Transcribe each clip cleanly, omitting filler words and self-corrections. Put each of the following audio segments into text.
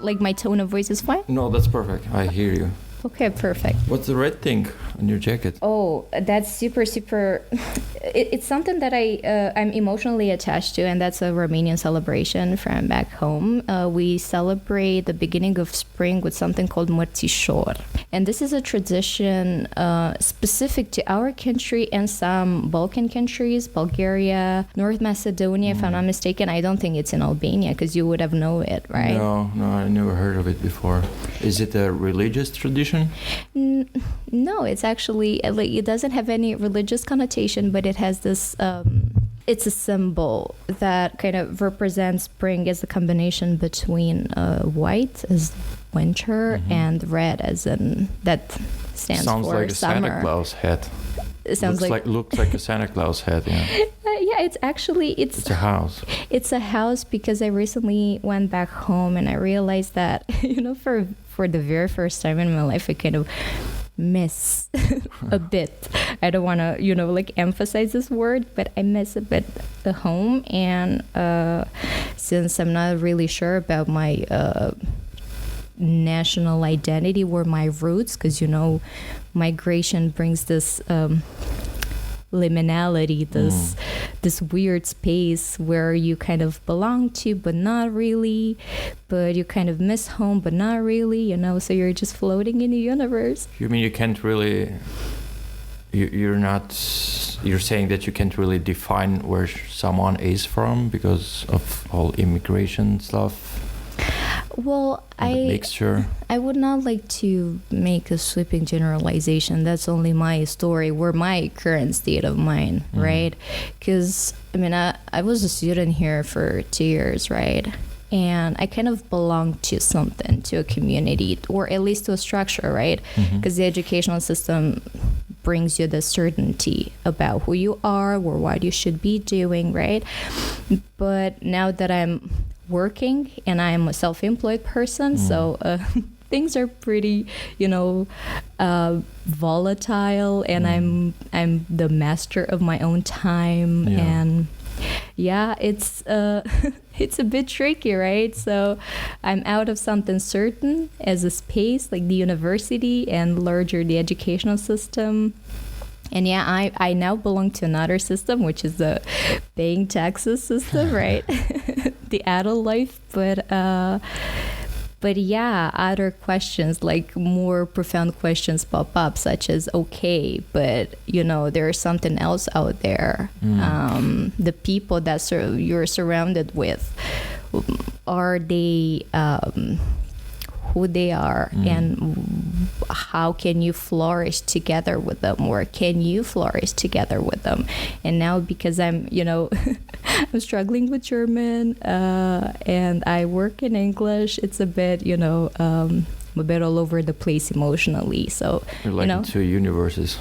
like my tone of voice is fine? No, that's perfect. I hear you. Okay, perfect. What's the red thing on your jacket? Oh, that's super. It's something that I'm emotionally attached to, and that's a Romanian celebration from back home. We celebrate the beginning of spring with something called Mărțișor. And this is a tradition specific to our country and some Balkan countries, Bulgaria, North Macedonia, if I'm not mistaken. I don't think it's in Albania, because you would have known it, right? No, I never heard of it before. Is it a religious tradition? No, it's actually, like, it doesn't have any religious connotation, but it has this, it's a symbol that kind of represents spring as a combination between white as winter and red as in, that stands Sounds for like a summer. Santa Claus hat. It sounds looks like a Santa Claus hat, yeah. Yeah, it's actually, It's a house. It's a house because I recently went back home and I realized that, for the very first time in my life, I kind of miss a bit. I don't want to, emphasize this word, but I miss a bit the home. And since I'm not really sure about my national identity or my roots, because, migration brings this liminality, this weird space where you kind of belong to but not really, but you kind of miss home but not really, so you're just floating in the universe. You mean you can't really, you're saying that you can't really define where someone is from because of all immigration stuff? Well, I would not like to make a sweeping generalization. That's only my story or my current state of mind, right? Because, I was a student here for 2 years, right? And I kind of belong to something, to a community, or at least to a structure, right? Because the educational system brings you the certainty about who you are or what you should be doing, right? But now that I'm working and I am a self-employed person, so things are pretty, volatile, and I'm the master of my own time, and it's it's a bit tricky, right? So I'm out of something certain as a space like the university and larger the educational system. And I now belong to another system, which is the paying taxes system, right? The adult life. But other questions, like more profound questions pop up, such as, okay, but there's something else out there. The people that you're surrounded with, are they who they are, and how can you flourish together with them, or can you flourish together with them? And now, because I'm I'm struggling with German, and I work in English, it's a bit I'm a bit all over the place emotionally. So you're like in two universes.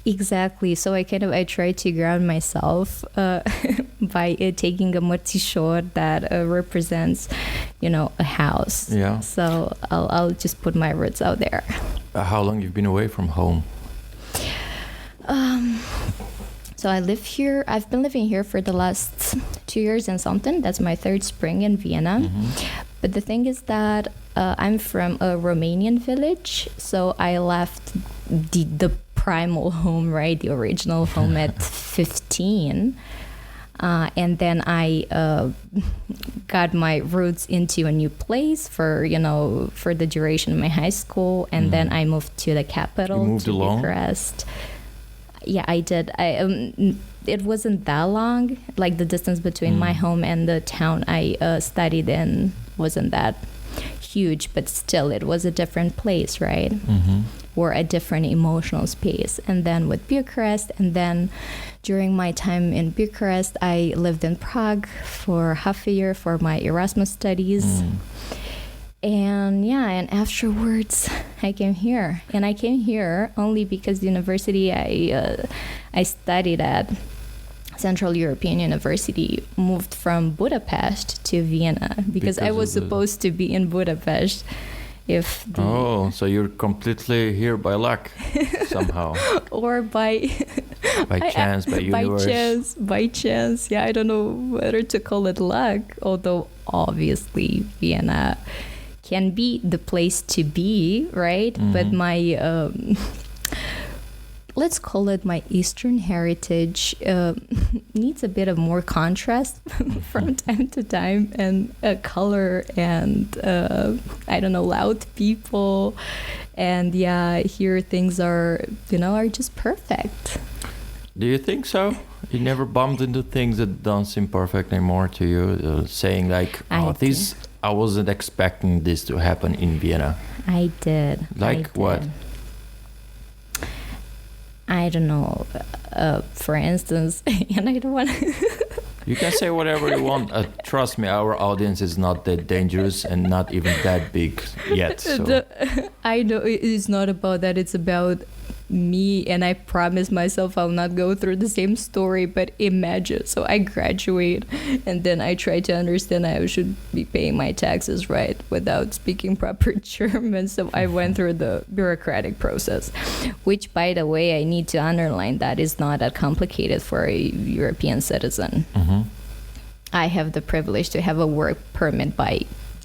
Exactly. So I try to ground myself by taking a mărțișor that represents, a house. Yeah. So I'll just put my roots out there. How long you've been away from home? So I live here. I've been living here for the last 2 years and something. That's my third spring in Vienna. But the thing is that I'm from a Romanian village, so I left the primal home, right, the original home at 15, and then I got my roots into a new place for the duration of my high school, and then I moved to the capital. You moved alone? Bucharest. Yeah, I did. It wasn't that long, like the distance between my home and the town I studied in wasn't that huge, but still it was a different place, right? Or a different emotional space. And then with Bucharest, and then during my time in Bucharest, I lived in Prague for half a year for my Erasmus studies. And afterwards I came here, and I came here only because the university I studied at, Central European University, moved from Budapest to Vienna because I was supposed to be in Budapest. So you're completely here by luck somehow, or by chance, by universe. By chance. Yeah, I don't know whether to call it luck, although obviously Vienna can be the place to be, right? But my let's call it my Eastern heritage needs a bit of more contrast from time to time, and color, and I don't know, loud people, and here things are just perfect. Do you think so? You never bumped into things that don't seem perfect anymore to you, saying like, I wasn't expecting this to happen in Vienna. I did. What? I don't know. For instance, and I don't want to... You can say whatever you want. Trust me, our audience is not that dangerous and not even that big yet. So. I know it's not about that. It's about me, and I promise myself I'll not go through the same story. But imagine, so I graduate, and then I try to understand I should be paying my taxes right without speaking proper German. So I went through the bureaucratic process, which, by the way, I need to underline that is not that complicated for a European citizen. I have the privilege to have a work permit by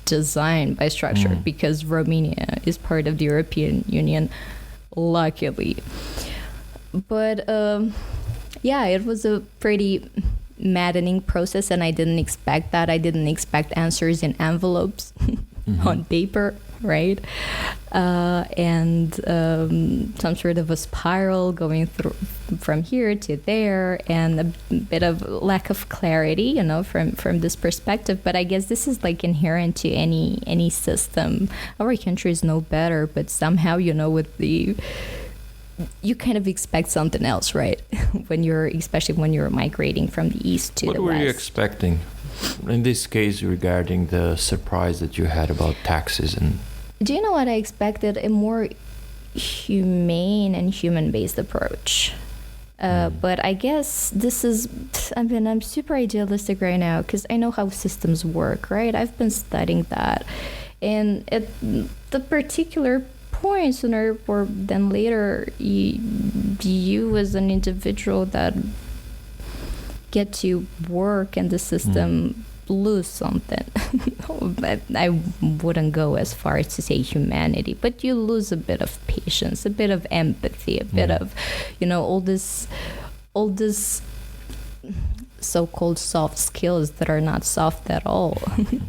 design, by structure, because Romania is part of the European Union, luckily. But it was a pretty maddening process, and I didn't expect that. I didn't expect answers in envelopes on paper, right? And some sort of a spiral going through from here to there, and a bit of lack of clarity, from this perspective. But I guess this is like inherent to any system. Our country is no better, but somehow, you kind of expect something else, right? Especially when you're migrating from the east to the west. What were you expecting in this case regarding the surprise that you had about taxes? And do you know what I expected? A more humane and human-based approach. But I guess I'm super idealistic right now because I know how systems work, right? I've been studying that. And at the particular point, sooner or then later, you as an individual that get to work in the system lose something. I wouldn't go as far as to say humanity, but you lose a bit of patience, a bit of empathy, a bit of, all this so-called soft skills that are not soft at all.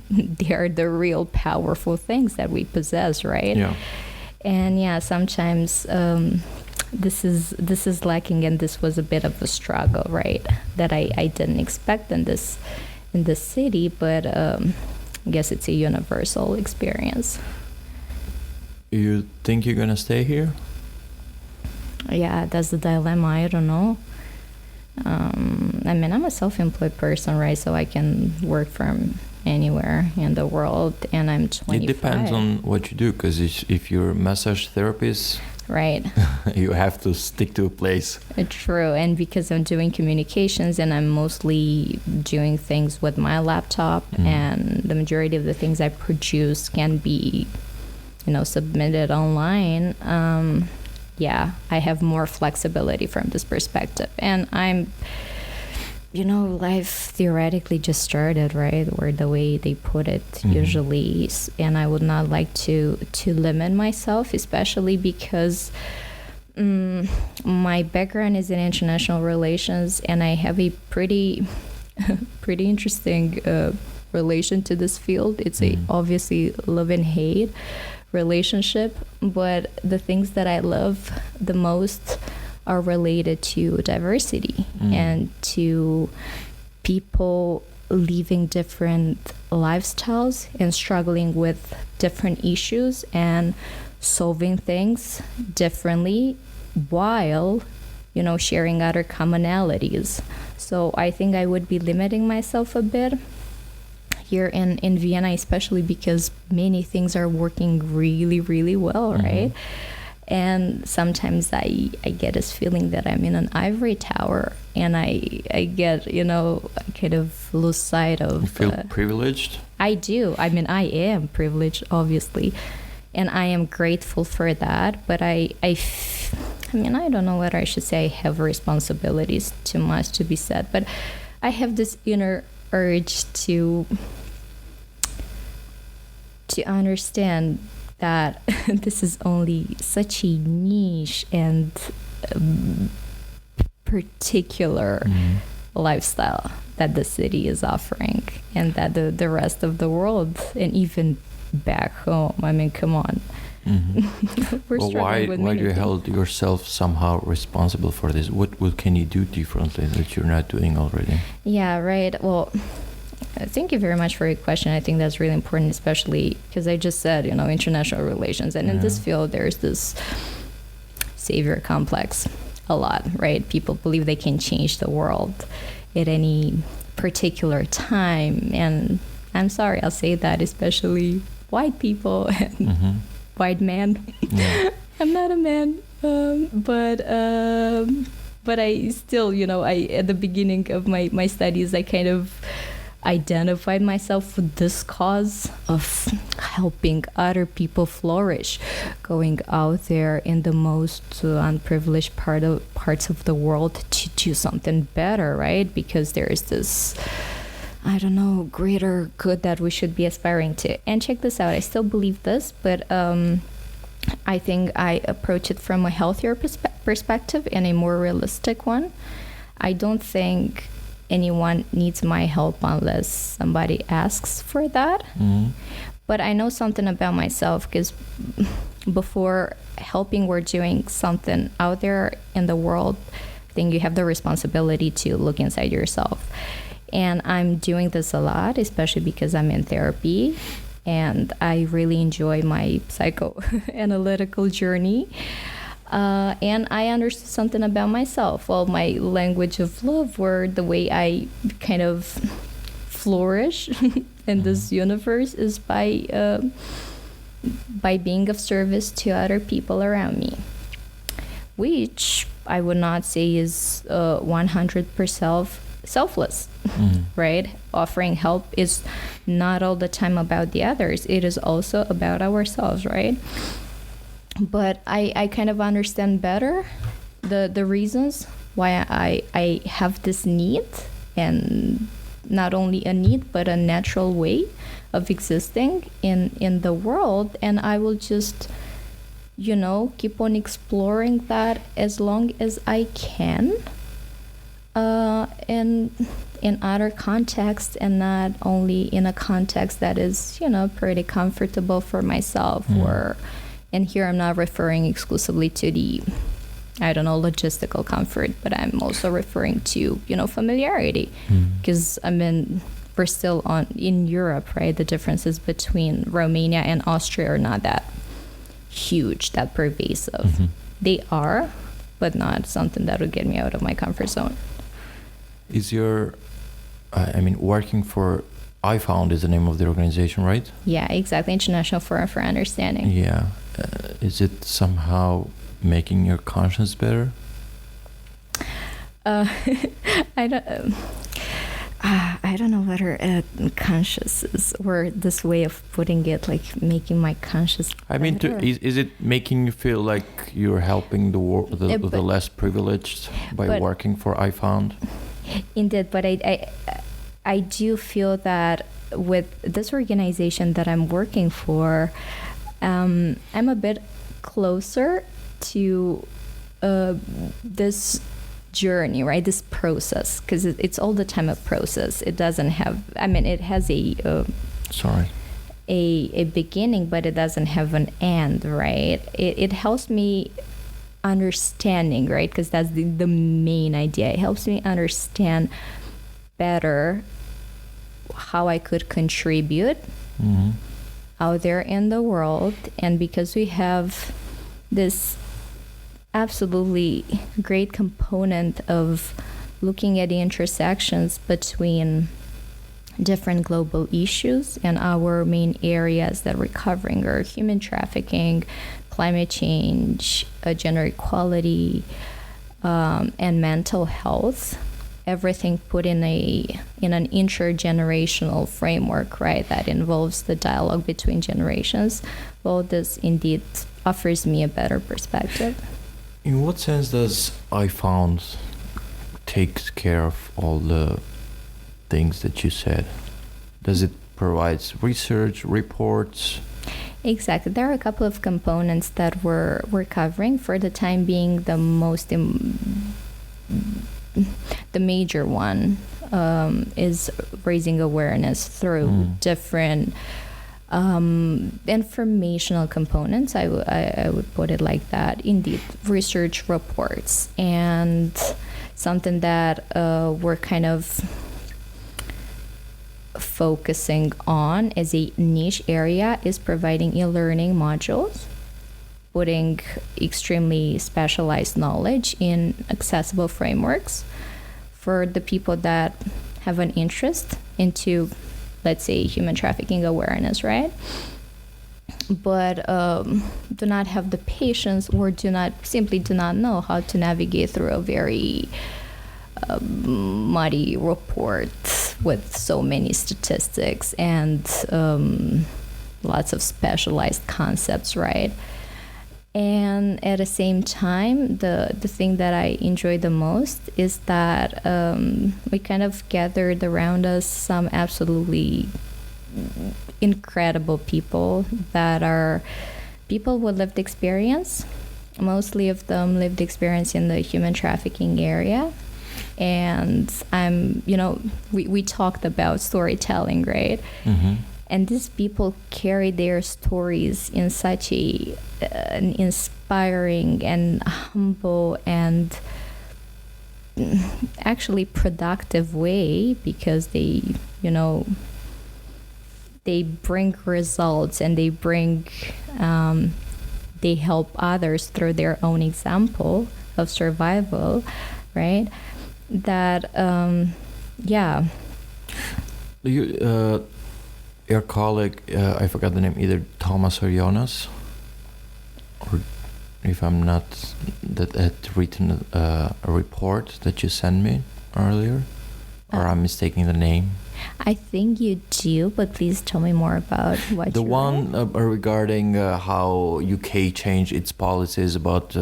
They are the real powerful things that we possess, right? Yeah. And sometimes this is lacking, and this was a bit of a struggle, right? That I didn't expect in this city, but I guess it's a universal experience. You think you're gonna stay here? Yeah, that's the dilemma. I don't know. I'm a self-employed person, right? So I can work from anywhere in the world, and I'm 25. It depends on what you do, because if you're a massage therapist, right, you have to stick to a place. True, and because I'm doing communications and I'm mostly doing things with my laptop, and the majority of the things I produce can be, submitted online. I have more flexibility from this perspective, and I'm. Life theoretically just started, right? Or the way they put it usually. And I would not like to limit myself, especially because my background is in international relations, and I have a pretty interesting relation to this field. It's a obviously love and hate relationship, but the things that I love the most are related to diversity and to people living different lifestyles and struggling with different issues and solving things differently while, sharing other commonalities. So I think I would be limiting myself a bit here in Vienna, especially because many things are working really, really well, right? And sometimes I get this feeling that I'm in an ivory tower, and I get, I kind of lose sight of... You feel privileged? I do. I am privileged, obviously, and I am grateful for that. But I don't know whether I should say I have responsibilities, too much to be said, but I have this inner urge to to understand that this is only such a niche and particular lifestyle that the city is offering, and that the rest of the world and even back home, I mean, come on. We're Well, struggling with why many do you things. hold yourself somehow responsible for this? What can you do differently that you're not doing already? Yeah, right. Well, thank you very much for your question. I think that's really important, especially because I just said, international relations. And in this field, there's this savior complex a lot, right? People believe they can change the world at any particular time. And I'm sorry, I'll say that, especially white people and white man. Yeah. I'm not a man, but I still, I at the beginning of my studies, I kind of identified myself with this cause of helping other people flourish, going out there in the most unprivileged parts of the world to do something better, right? Because there is this, I don't know, greater good that we should be aspiring to. And check this out, I still believe this, but I think I approach it from a healthier perspective and a more realistic one. I don't think anyone needs my help unless somebody asks for that. But I know something about myself, because before helping or doing something out there in the world, I think you have the responsibility to look inside yourself. And I'm doing this a lot, especially because I'm in therapy. And I really enjoy my psychoanalytical journey. And I understood something about myself. Well, my language of love, or the way I kind of flourish in this universe, is by being of service to other people around me, which I would not say is 100% selfless, right? Offering help is not all the time about the others. It is also about ourselves, right? But I kind of understand better the reasons why I have this need, and not only a need, but a natural way of existing in the world. And I will just, keep on exploring that as long as I can, in other contexts, and not only in a context that is, pretty comfortable for myself. And here I'm not referring exclusively to the, logistical comfort, but I'm also referring to, familiarity. Because, we're still in Europe, right? The differences between Romania and Austria are not that huge, that pervasive. They are, but not something that would get me out of my comfort zone. Is your, working for, I Found is the name of the organization, right? Yeah, exactly. International Forum for Understanding. Yeah. Is it somehow making your conscience better? I don't know whether conscious is, or this way of putting it, like making my conscience better. Is it making you feel like you're helping the less privileged by working for I Found? Indeed, but I do feel that with this organization that I'm working for, I'm a bit closer to this journey, right? This process, because it's all the time a process. It doesn't have, it has a beginning, but it doesn't have an end, right? It helps me understanding, right? Because that's the main idea. It helps me understand better how I could contribute out there in the world. And because we have this absolutely great component of looking at the intersections between different global issues, and our main areas that we're covering are human trafficking, climate change, gender equality, and mental health. Everything put in an intergenerational framework, right? That involves the dialogue between generations. Well, this indeed offers me a better perspective. In what sense does I Found takes care of all the things that you said? Does it provides research reports. Exactly. There are a couple of components that we're covering for the time being. The major one is raising awareness through different informational components. I would put it like that. Indeed, research reports, and something that we're kind of focusing on as a niche area is providing e-learning modules, putting extremely specialized knowledge in accessible frameworks for the people that have an interest into, let's say, human trafficking awareness, right? But do not have the patience, or do not know how to navigate through a very muddy report with so many statistics and lots of specialized concepts, right? And at the same time, the thing that I enjoy the most is that we kind of gathered around us some absolutely incredible people that are people with lived experience, mostly of them lived experience in the human trafficking area. And we talked about storytelling, right? Mm-hmm. And these people carry their stories in such an inspiring and humble and actually productive way, because they bring results, and they help others through their own example of survival, right? That your colleague, I forgot the name, either Thomas or Jonas, or if I'm not, that had written a report that you sent me earlier, or I'm mistaking the name. I think you do, but please tell me more about what the one regarding how UK changed its policies about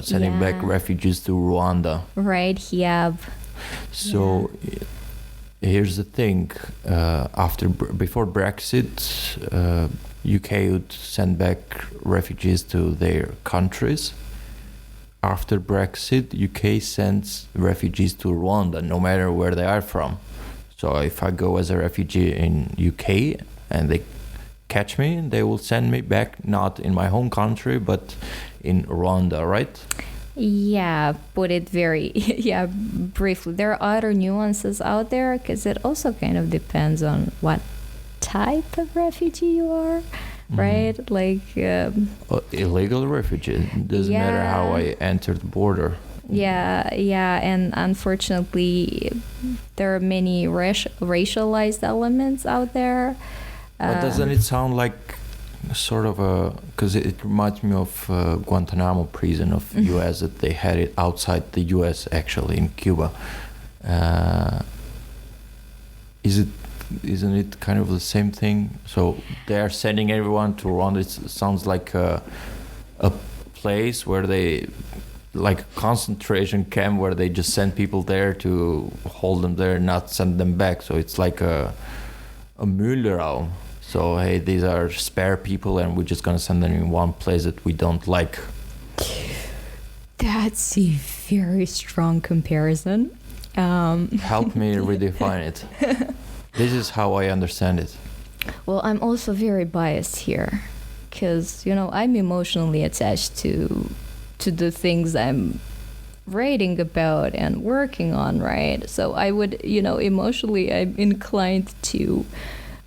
sending back refugees to Rwanda. Right, yeah. So here's the thing: before Brexit, UK would send back refugees to their countries. After Brexit, UK sends refugees to Rwanda, no matter where they are from. So if I go as a refugee in UK and they catch me, they will send me back, not in my home country, but in Rwanda, right? Yeah, put it very, briefly. There are other nuances out there, because it also kind of depends on what type of refugee you are, right? Like... illegal refugee. It doesn't matter how I enter the border. Yeah, and unfortunately, there are many racialized elements out there. But doesn't it sound like sort of because it reminds me of Guantanamo prison of U.S. that they had it outside the U.S. actually in Cuba. Isn't it kind of the same thing? So they are sending everyone to Rwanda. It sounds like a place where they, like a concentration camp, where they just send people there to hold them there, not send them back. So it's like a Müllraum. So hey, these are spare people, and we're just gonna send them in one place that we don't like. That's a very strong comparison. Help me redefine it. This is how I understand it. Well, I'm also very biased here, because I'm emotionally attached to the things I'm writing about and working on, right? So I would, emotionally, I'm inclined to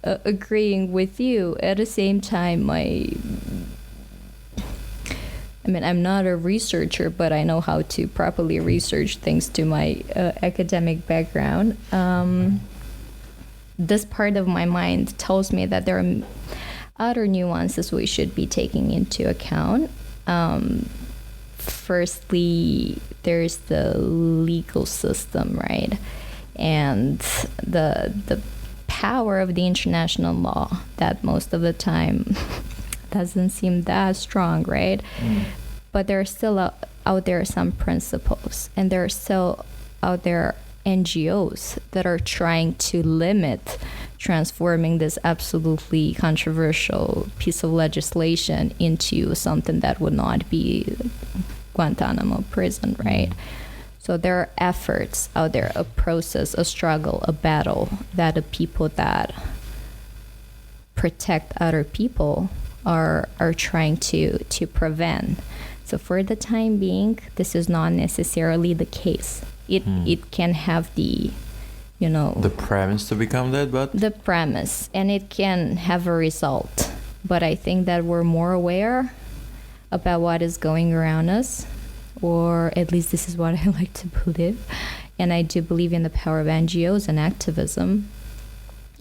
agreeing with you. At the same time, I'm not a researcher, but I know how to properly research things to my academic background. This part of my mind tells me that there are other nuances we should be taking into account. Firstly, there's the legal system, right? And the power of the international law that most of the time doesn't seem that strong, right? But there are still out there some principles, and there are still out there NGOs that are trying to limit transforming this absolutely controversial piece of legislation into something that would not be Guantanamo prison, right? So there are efforts out there, a process, a struggle, a battle that the people that protect other people are trying to prevent. So for the time being, this is not necessarily the case. It can have the premise to become that, but the premise, and it can have a result. But I think that we're more aware about what is going around us, or at least this is what I like to believe. And I do believe in the power of NGOs and activism,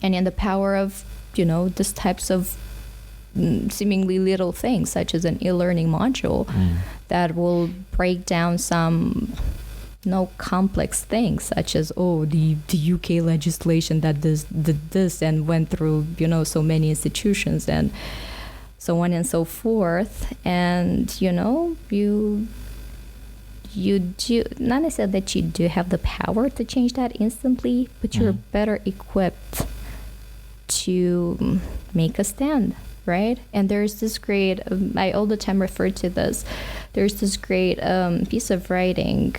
and in the power of these types of seemingly little things, such as an e-learning module that will break down some complex things, such as the UK legislation that did this and went through so many institutions and so on and so forth. And you do not necessarily that you do have the power to change that instantly, but you're better equipped to make a stand, right? And there's this great, I all the time refer to this, there's this great piece of writing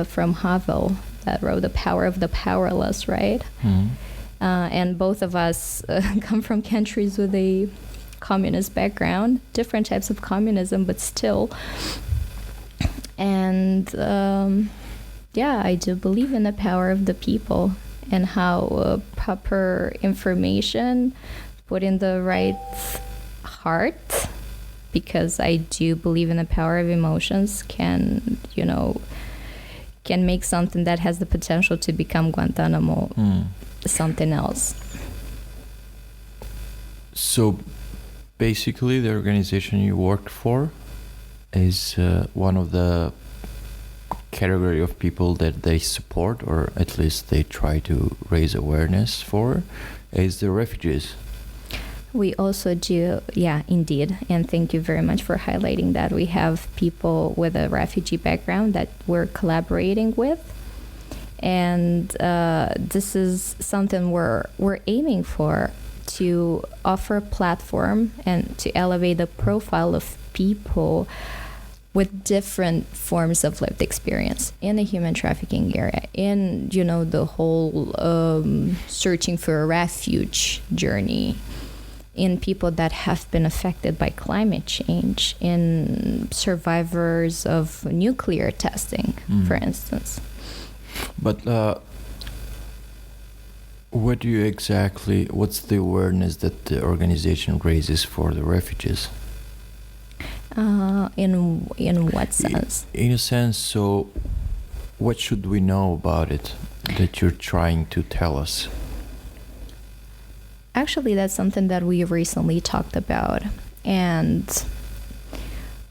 from Havel that wrote The Power of the Powerless, right? And both of us come from countries with a communist background, different types of communism, but still. And I do believe in the power of the people and how proper information put in the right heart, because I do believe in the power of emotions can make something that has the potential to become Guantanamo something else. So basically the organization you worked for is one of the category of people that they support, or at least they try to raise awareness for, is the refugees. We also do, yeah, indeed. And thank you very much for highlighting that. We have people with a refugee background that we're collaborating with. And this is something we're aiming for, to offer a platform and to elevate the profile of people with different forms of lived experience in the human trafficking area, in the whole searching for a refuge journey, in people that have been affected by climate change, in survivors of nuclear testing, for instance. But what's the awareness that the organization raises for the refugees? In what sense? In a sense, so what should we know about it that you're trying to tell us? Actually, that's something that we recently talked about. And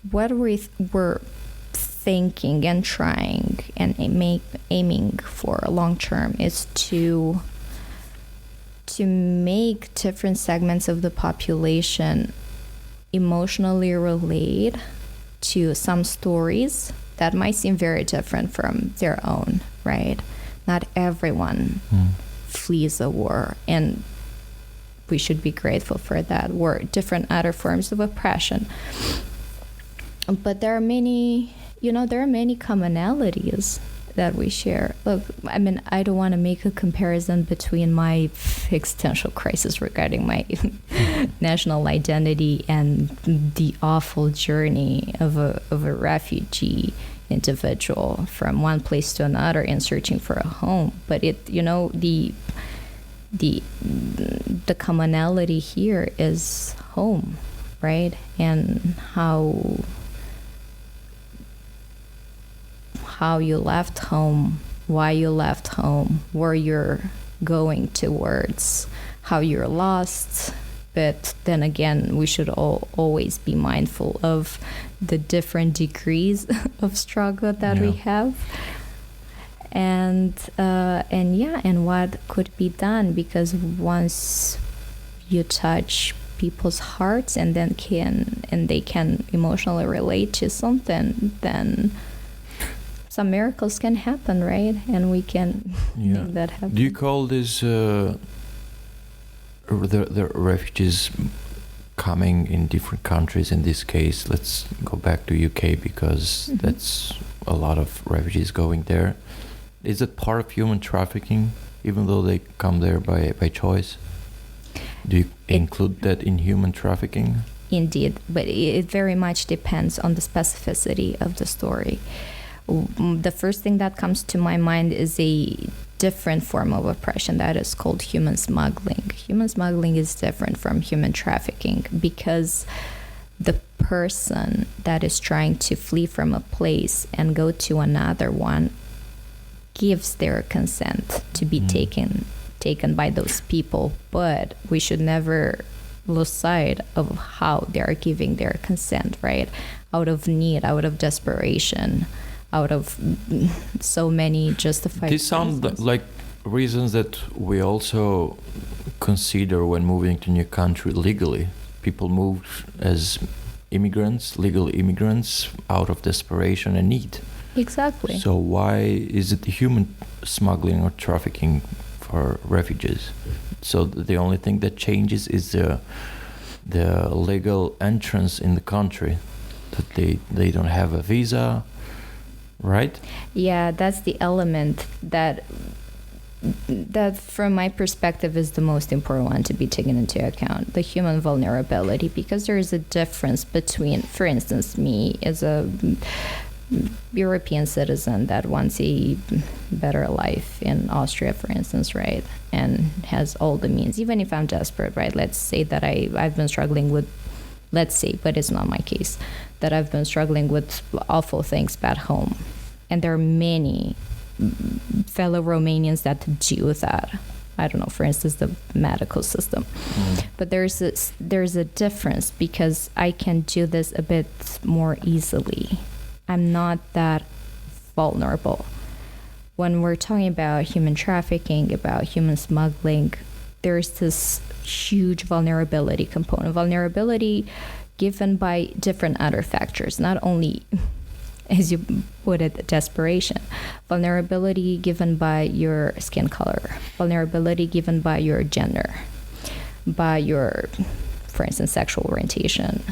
what we were thinking and trying and aiming for long term is to make different segments of the population emotionally relate to some stories that might seem very different from their own, right? Not everyone flees a war, and we should be grateful for that. War, different other forms of oppression. But there are many commonalities that we share. Look, I mean, I don't want to make a comparison between my existential crisis regarding my national identity and the awful journey of a refugee individual from one place to another in searching for a home. But the commonality here is home, right? And how you left home, why you left home, where you're going towards, how you're lost. But then again, we should always be mindful of the different degrees of struggle that we have, and what could be done, because once you touch people's hearts and they can emotionally relate to something, then some miracles can happen, right? And we can make that happen. Do you call this the refugees coming in different countries. In this case, let's go back to UK because that's a lot of refugees going there. Is it part of human trafficking, even though they come there by choice? Do you include that in human trafficking? Indeed, but it very much depends on the specificity of the story. The first thing that comes to my mind is a different form of oppression that is called human smuggling. Human smuggling is different from human trafficking because the person that is trying to flee from a place and go to another one gives their consent to be taken by those people, but we should never lose sight of how they are giving their consent, right? Out of need, out of desperation, out of so many justified These sound like reasons that we also consider when moving to a new country legally. People move as immigrants, legal immigrants, out of desperation and need. Exactly. So why is it human smuggling or trafficking for refugees? So the only thing that changes is the legal entrance in the country, that they don't have a visa, right? Yeah, that's the element that from my perspective is the most important one to be taken into account, the human vulnerability, because there is a difference between, for instance, me as a European citizen that wants a better life in Austria, for instance, right, and has all the means, even if I'm desperate, right? Let's say that I've been struggling with, let's say, but it's not my case, that I've been struggling with awful things back home. And there are many fellow Romanians that do that. I don't know, for instance, the medical system. But there's a difference because I can do this a bit more easily. I'm not that vulnerable. When we're talking about human trafficking, about human smuggling, there's this huge vulnerability component. Vulnerability given by different other factors, not only, as you put it, desperation. Vulnerability given by your skin color. Vulnerability given by your gender. By your, for instance, sexual orientation.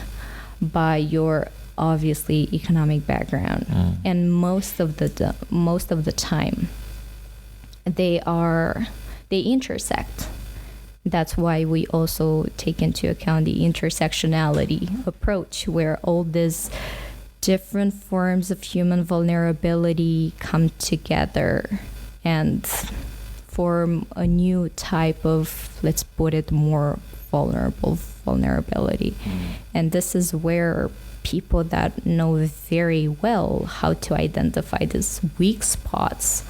By your obviously economic background. And most of the time they intersect. That's why we also take into account the intersectionality approach, where all these different forms of human vulnerability come together and form a new type of, let's put it, more vulnerability. And this is where people that know very well how to identify these weak spots,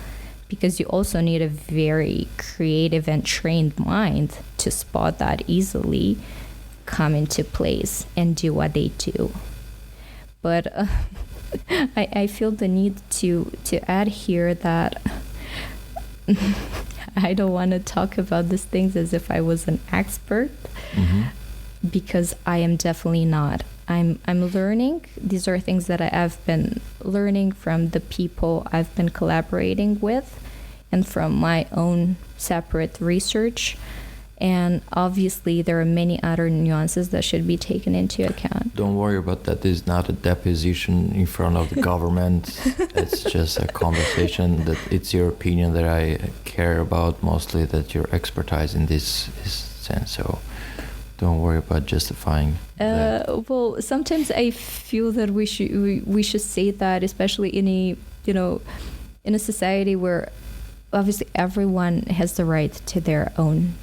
because you also need a very creative and trained mind to spot that easily, come into place and do what they do. But I feel the need to add here that I don't want to talk about these things as if I was an expert, because I am definitely not. I'm learning. These are things that I've been learning from the people I've been collaborating with and from my own separate research. And obviously there are many other nuances that should be taken into account. Don't worry about that. This is not a deposition in front of the government. It's just a conversation. That it's your opinion that I care about, mostly that your expertise in this sense. So don't worry about justifying that. Well, sometimes I feel that we should say that, especially in a society where obviously everyone has the right to their own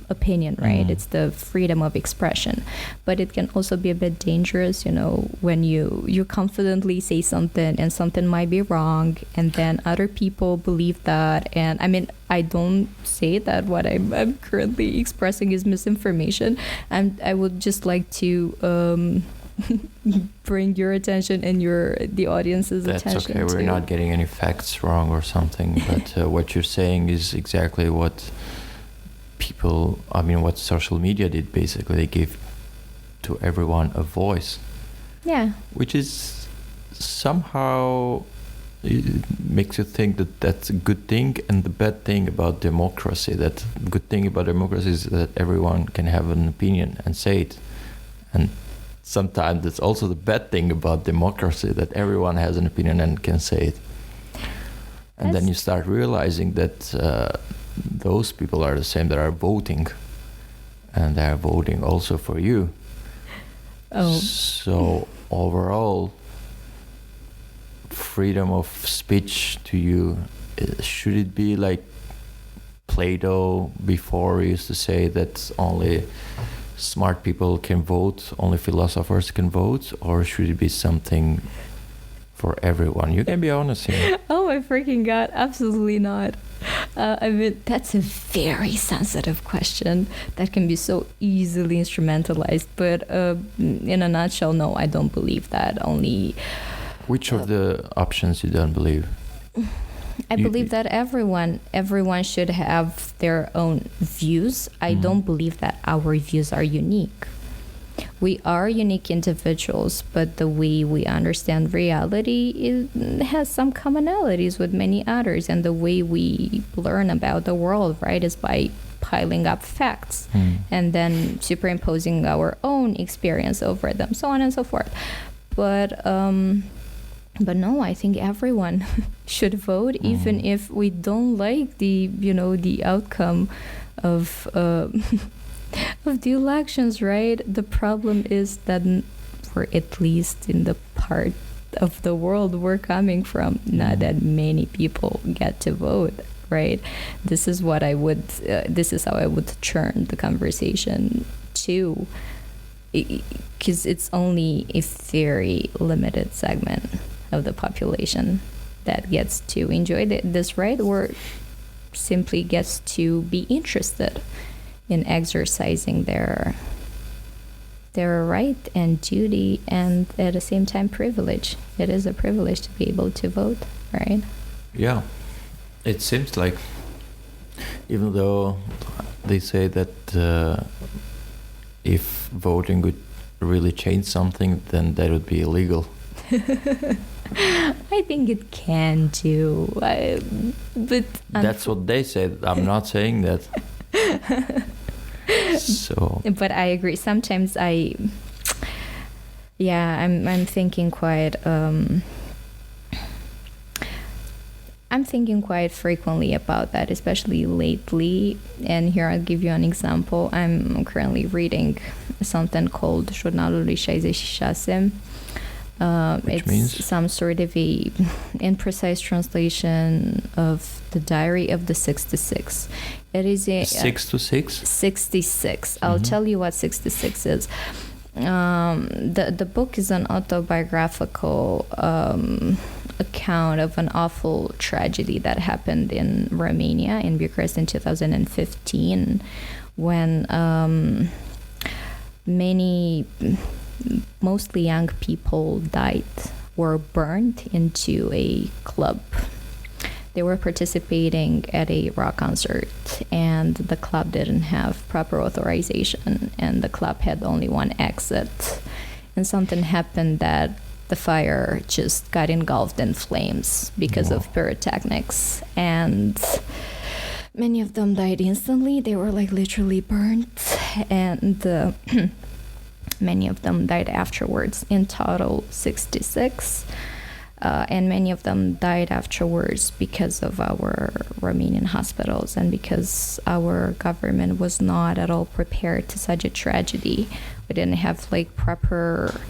opinion, right? It's the freedom of expression, but it can also be a bit dangerous, when you confidently say something and something might be wrong, and then other people believe that. And I mean, I don't say that what I'm currently expressing is misinformation, and I would just like to bring your attention and the audience's attention. That's okay. We're not getting any facts wrong or something, but what you're saying is exactly what what social media did. Basically, they gave to everyone a voice. Yeah. Which is somehow it makes you think that that's a good thing, and the bad thing about democracy. That the good thing about democracy is that everyone can have an opinion and say it, and sometimes it's also the bad thing about democracy, that everyone has an opinion and can say it. And then you start realizing that those people are the same that are voting, and they are voting also for you. Oh. So overall, freedom of speech to you, should it be like Plato before used to say that only smart people can vote, only philosophers can vote, or should it be something for everyone? You can be honest here. Oh my freaking God, absolutely not. I mean, that's a very sensitive question that can be so easily instrumentalized. But in a nutshell, no, I don't believe that. Only. Which of the options you don't believe? I believe that everyone should have their own views. I don't believe that our views are unique. We are unique individuals, but the way we understand reality has some commonalities with many others. And the way we learn about the world, right, is by piling up facts and then superimposing our own experience over them, so on and so forth. But no, I think everyone should vote, even if we don't like the outcome of of the elections, right? The problem is that, for at least in the part of the world we're coming from, not that many people get to vote, right? This is what this is how I would turn the conversation to, because it's only a very limited segment of the population that gets to enjoy this, right? Or simply gets to be interested in exercising their right and duty, and at the same time privilege. It is a privilege to be able to vote, right? Yeah, it seems like, even though they say that if voting would really change something, then that would be illegal. I think it can too, but that's what they said. I'm not saying that. So. But I agree. Sometimes I'm thinking quite. I'm thinking quite frequently about that, especially lately. And here I'll give you an example. I'm currently reading something called Jurnalul 66. It's means? Some sort of a imprecise translation of the Diary of the 66. It is a 6 to 6? 66. I'll tell you what 66 is. The book is an autobiographical account of an awful tragedy that happened in Romania, in Bucharest in 2015, when mostly young people died, were burned into a club. They were participating at a rock concert, and the club didn't have proper authorization, and the club had only one exit. And something happened that the fire just got engulfed in flames because of pyrotechnics, and many of them died instantly. They were like literally burnt, and many of them died afterwards. In total, 66. And many of them died afterwards because of our Romanian hospitals and because our government was not at all prepared to such a tragedy. We didn't have like proper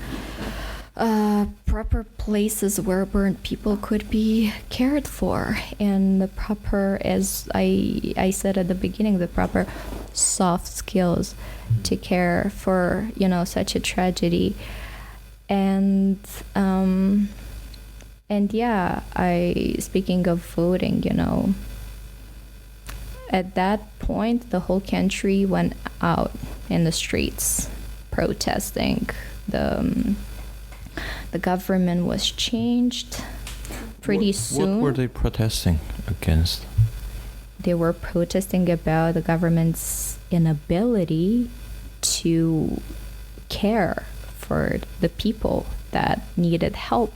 places where burnt people could be cared for, and the proper, as I said at the beginning, the proper soft skills to care for such a tragedy. And yeah, speaking of voting, at that point the whole country went out in the streets protesting. The government was changed pretty soon. What were they protesting against? They were protesting about the government's inability to care for the people that needed help.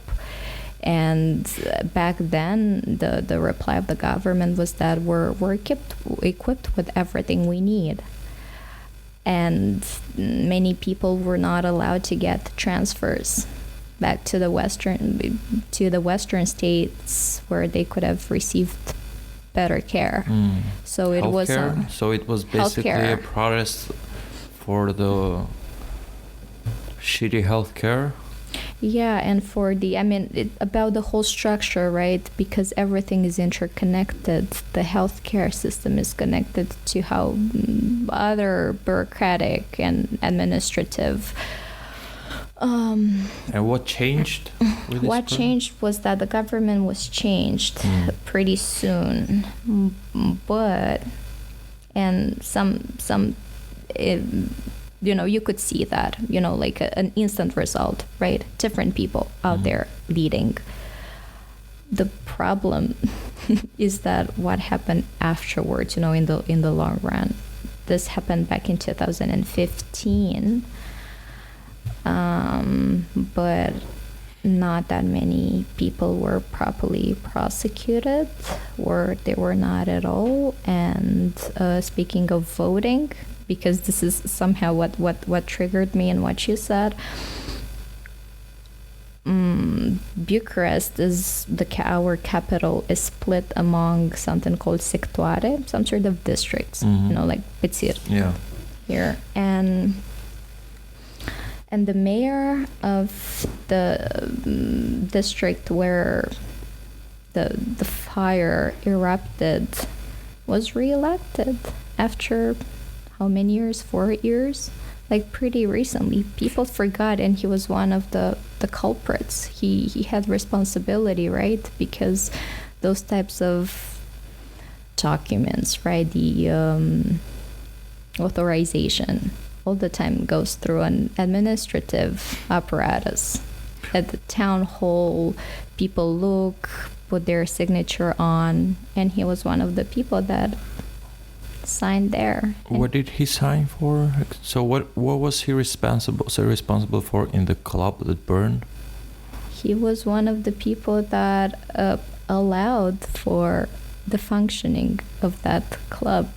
And back then, the reply of the government was that we're equipped with everything we need. And many people were not allowed to get transfers back to the western states where they could have received better care. So it was so it was basically a protest for the shitty healthcare. Yeah, and for about the whole structure, right? Because everything is interconnected. The healthcare system is connected to how other bureaucratic and administrative. And what changed? What changed was that the government was changed pretty soon, but you could see that, like an instant result, right? Different people out there leading. The problem is that what happened afterwards, in the long run. This happened back in 2015, but not that many people were properly prosecuted, or they were not at all. And speaking of voting, because this is somehow what triggered me and what you said. Bucharest is our capital is split among something called sectoare, some sort of districts, like Pițir. Yeah. Here and the mayor of the district where the fire erupted was reelected after how many years? 4 years? Like pretty recently. People forgot, and he was one of the culprits. He had responsibility, right? Because those types of documents, right? The authorization all the time goes through an administrative apparatus. At the town hall, people put their signature on, and he was one of the people that signed there. What did he sign for? So what was he responsible for in the club that burned? He was one of the people that allowed for the functioning of that club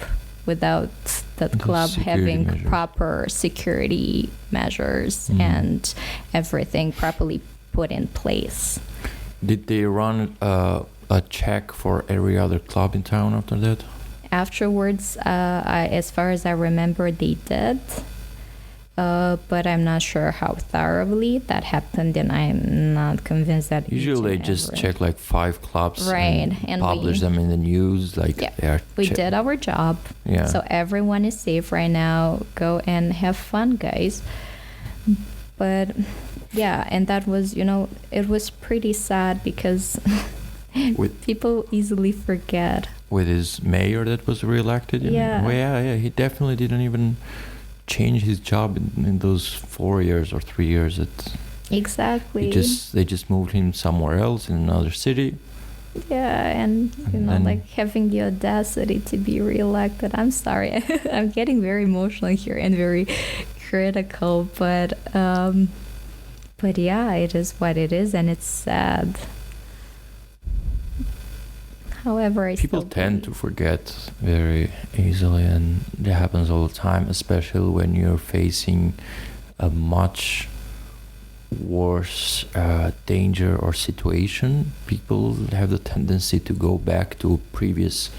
without that club having proper security measures and everything properly put in place. Did they run a check for every other club in town after that? Afterwards, as far as I remember, they did. But I'm not sure how thoroughly that happened, and I'm not convinced that usually they just check like 5 clubs, right, and publish them in the news, like we did our job. Yeah. So everyone is safe right now. Go and have fun, guys. But yeah, and that was, it was pretty sad because people easily forget. With his mayor that was reelected? Yeah. Well, yeah, he definitely didn't even change his job in those 4 years or 3 years. Exactly. They just moved him somewhere else in another city. Yeah, and like having the audacity to be reelected. I'm sorry, I'm getting very emotional here and very critical, but yeah, it is what it is, and it's sad. However, people tend to forget very easily, and that happens all the time, especially when you're facing a much worse danger or situation. People have the tendency to go back to a previous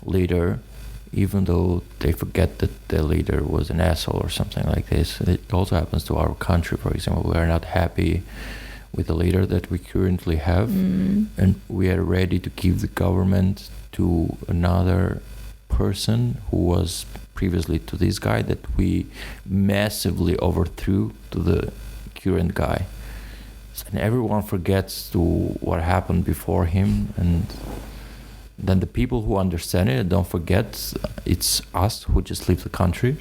leader, even though they forget that the leader was an asshole or something like this. It also happens to our country, for example. We are not happy with the leader that we currently have, and we are ready to give the government to another person who was previously to this guy that we massively overthrew to the current guy. And everyone forgets to what happened before him, and then the people who understand it don't forget it's us who just leave the country.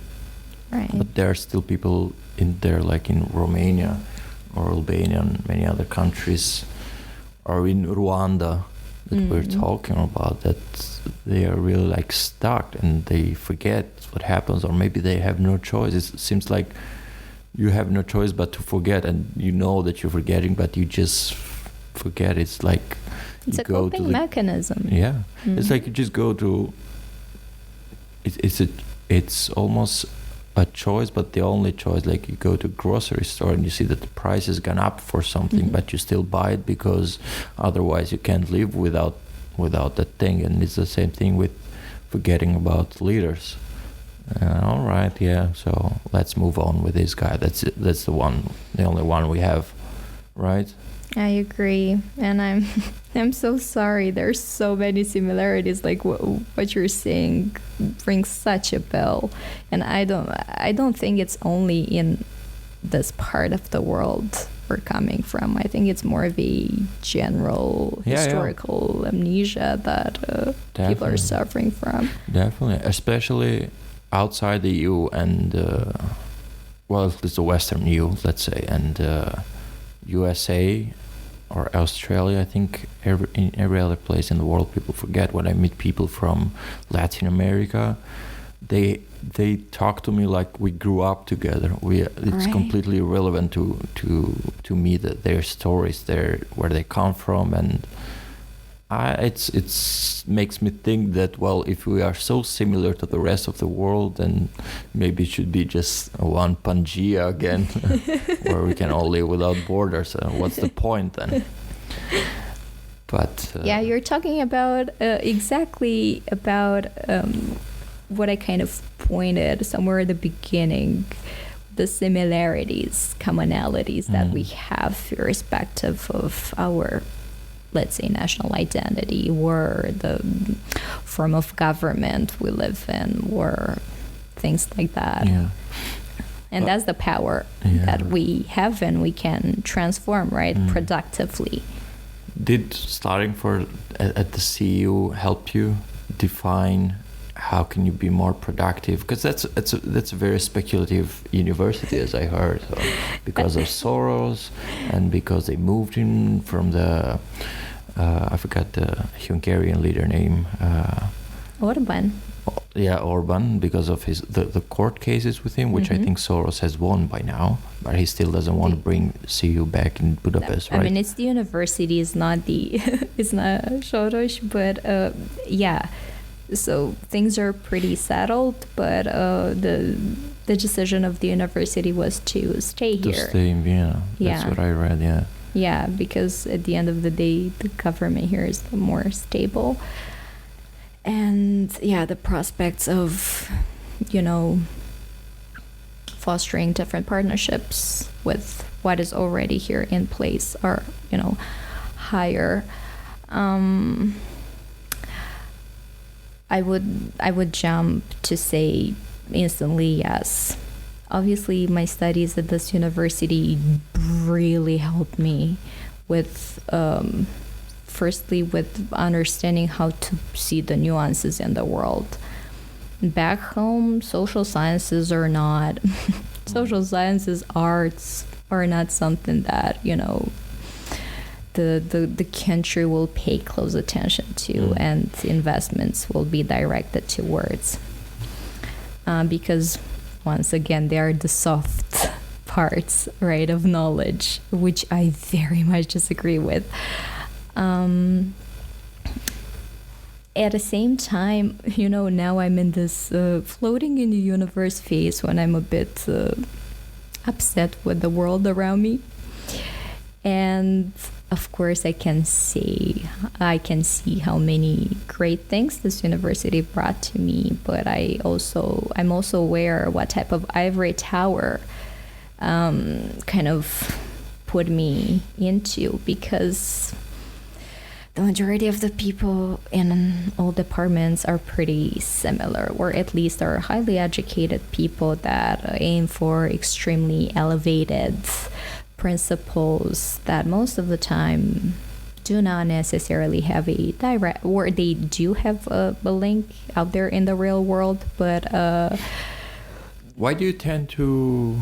Right. But there are still people in there, like in Romania or Albania and many other countries, or in Rwanda that we're talking about, that they are really like stuck and they forget what happens, or maybe they have no choice. It seems like you have no choice but to forget, and you know that you're forgetting, but you just forget. It's like It's you a go coping mechanism. Yeah, Mm. it's like you just go to. It's almost a choice, but the only choice, like you go to a grocery store and you see that the price has gone up for something, but you still buy it because otherwise you can't live without that thing. And it's the same thing with forgetting about leaders. All right, yeah. So let's move on with this guy. That's it. That's the only one we have, right? I agree, and I'm so sorry. There's so many similarities. Like what you're saying rings such a bell, and I don't think it's only in this part of the world we're coming from. I think it's more of a general historical amnesia that people are suffering from. Definitely, especially outside the EU and well, at least the Western EU, let's say, and USA. Or Australia, I think in every other place in the world, people forget. When I meet people from Latin America, they talk to me like we grew up together. It's completely irrelevant to me that their stories, where they come from, and it's makes me think that, well, if we are so similar to the rest of the world, then maybe it should be just one Pangea again, where we can all live without borders. What's the point then? But yeah, you're talking about exactly about what I kind of pointed somewhere at the beginning, the similarities, commonalities that we have irrespective of our, let's say, national identity or the form of government we live in or things like that. Yeah. And that's the power that we have and we can transform, right, productively. Did studying at the CU help you define how can you be more productive? Because that's a very speculative university, as I heard, so because of Soros and because they moved in from the I forgot the Hungarian leader name. Orban. Yeah, Orban, because of the court cases with him, which I think Soros has won by now, but he still doesn't want to bring CU back in Budapest, right? I mean, it's the university, it's not it's not Soros, but yeah. So things are pretty settled, but the decision of the university was to stay here. To stay in Vienna. That's what I read, yeah. Yeah, because at the end of the day, the government here is more stable. And yeah, the prospects of, fostering different partnerships with what is already here in place are, higher. I would jump to say instantly yes. Obviously, my studies at this university really helped me with, firstly, with understanding how to see the nuances in the world. Back home, social sciences are not, arts are not something that, the country will pay close attention to, and investments will be directed towards. Because once again, they are the soft parts, right, of knowledge, which I very much disagree with. At the same time, now I'm in this floating in the universe phase when I'm a bit upset with the world around me. And of course, I can see how many great things this university brought to me, but I'm also aware what type of ivory tower kind of put me into, because the majority of the people in all departments are pretty similar, or at least are highly educated people that aim for extremely elevated principles that most of the time do not necessarily have a direct, or they do have a link out there in the real world, but why do you tend to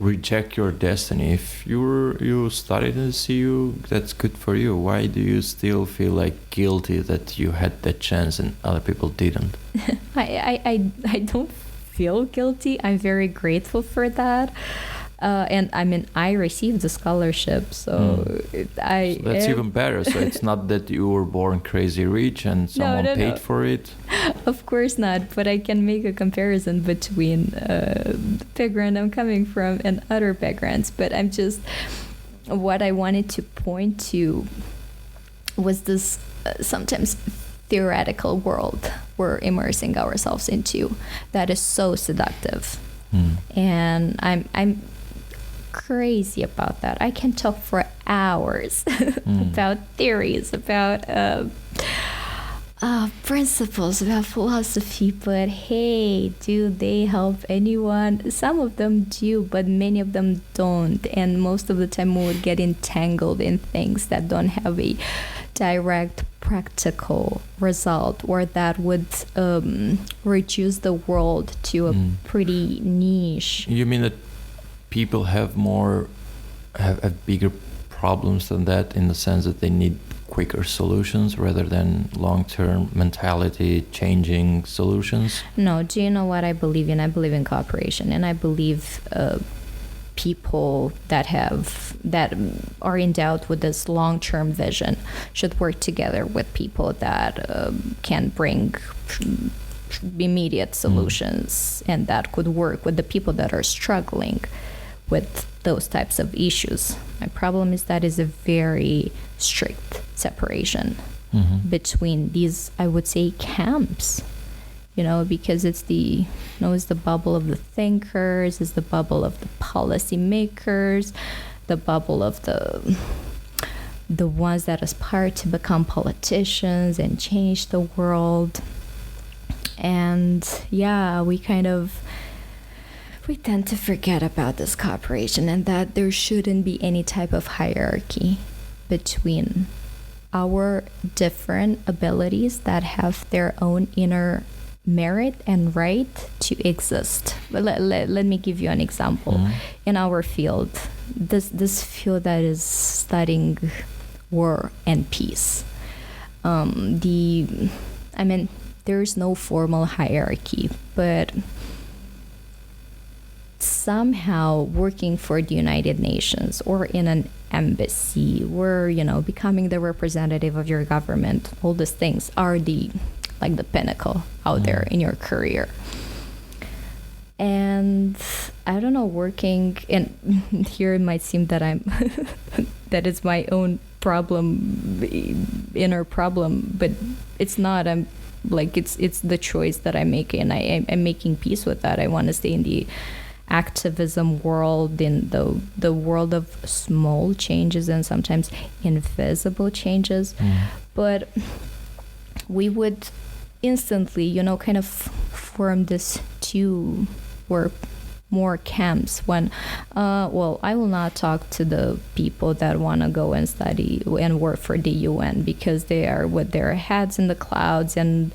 reject your destiny? If you studied in the CU, that's good for you. Why do you still feel like guilty that you had that chance and other people didn't? I don't feel guilty. I'm very grateful for that. And I mean, I received the scholarship, so So that's even better. So it's not that you were born crazy rich and someone paid for it. Of course not, but I can make a comparison between the background I'm coming from and other backgrounds. But I'm just, what I wanted to point to was this sometimes theoretical world we're immersing ourselves into that is so seductive. And I'm crazy about that. I can talk for hours about theories, about principles, about philosophy, but hey, do they help anyone? Some of them do, but many of them don't. And most of the time we would get entangled in things that don't have a direct practical result, or that would reduce the world to a pretty niche. You mean that people have bigger problems than that, in the sense that they need quicker solutions rather than long-term mentality changing solutions? No, do you know what I believe in? I believe in cooperation, and I believe people that are endowed with this long-term vision should work together with people that can bring immediate solutions and that could work with the people that are struggling with those types of issues. My problem is that is a very strict separation between these, I would say, camps. Because it's the bubble of the thinkers, it's the bubble of the policymakers, the bubble of the ones that aspire to become politicians and change the world. And yeah, we tend to forget about this cooperation, and that there shouldn't be any type of hierarchy between our different abilities that have their own inner merit and right to exist. But let me give you an example. In our field, this field that is studying war and peace, there's no formal hierarchy, but somehow working for the United Nations or in an embassy, where becoming the representative of your government, all these things are the pinnacle out there in your career. And I don't know, working, and here it might seem that I'm that is my own problem, inner problem, but it's not. It's the choice that I make, and I'm making peace with that. I want to stay in the activism world, in the world of small changes and sometimes invisible changes. But we would instantly, kind of form this two or more camps when, I will not talk to the people that want to go and study and work for the UN because they are with their heads in the clouds and,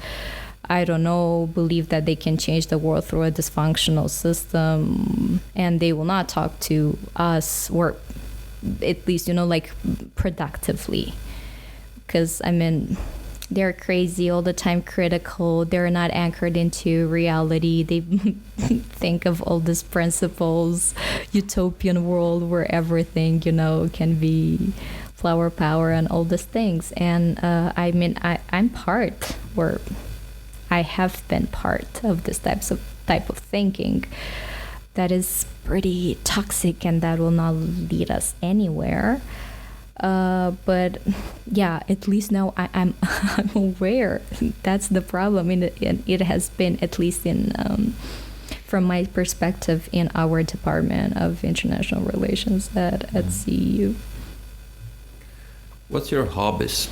I don't know, believe that they can change the world through a dysfunctional system, and they will not talk to us, or at least, productively. Because, they're crazy, all the time critical, they're not anchored into reality. They think of all these principles, utopian world where everything, can be flower power and all these things. And I'm part, or I have been part of this type of thinking that is pretty toxic and that will not lead us anywhere. But yeah, at least now I'm aware. That's the problem. It has been, at least in from my perspective, in our Department of International Relations at CEU. What's your hobbies?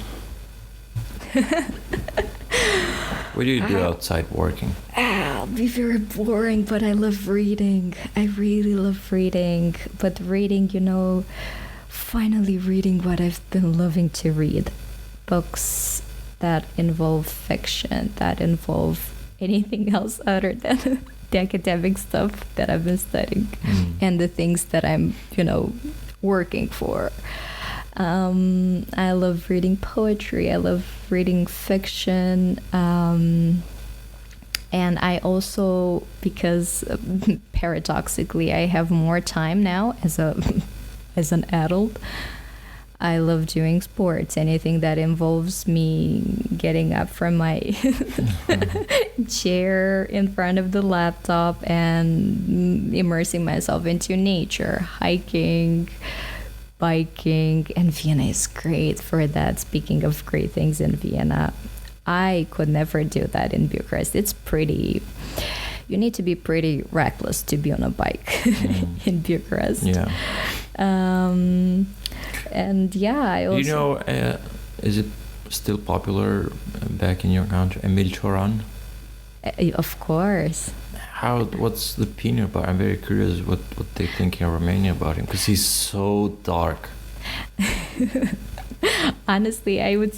What do you do outside working? I'll be very boring, but I love reading. I really love reading. But reading, finally reading what I've been loving to read. Books that involve fiction, that involve anything else other than the academic stuff that I've been studying and the things that I'm, working for. I love reading poetry. I love reading fiction. And I also, because paradoxically, I have more time now as an adult. I love doing sports, anything that involves me getting up from my chair in front of the laptop and immersing myself into nature, hiking, biking, and Vienna is great for that. Speaking of great things in Vienna, I could never do that in Bucharest. You need to be pretty reckless to be on a bike in Bucharest. Yeah. And yeah, I also... Is it still popular back in your country, Emil Cioran? Of course. What's the opinion about? I'm very curious what they think in Romania about him, because he's so dark. Honestly, I wouldn't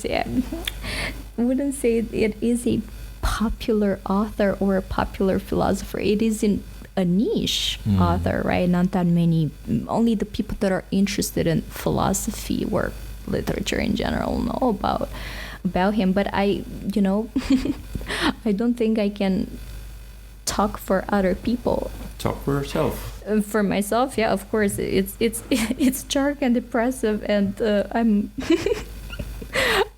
say it is a popular author or a popular philosopher. It is in a niche author, right? Not that many, only the people that are interested in philosophy or literature in general know about him. But I don't think I can talk for other people. Talk for yourself. For myself, yeah, of course, it's dark and depressive, and I'm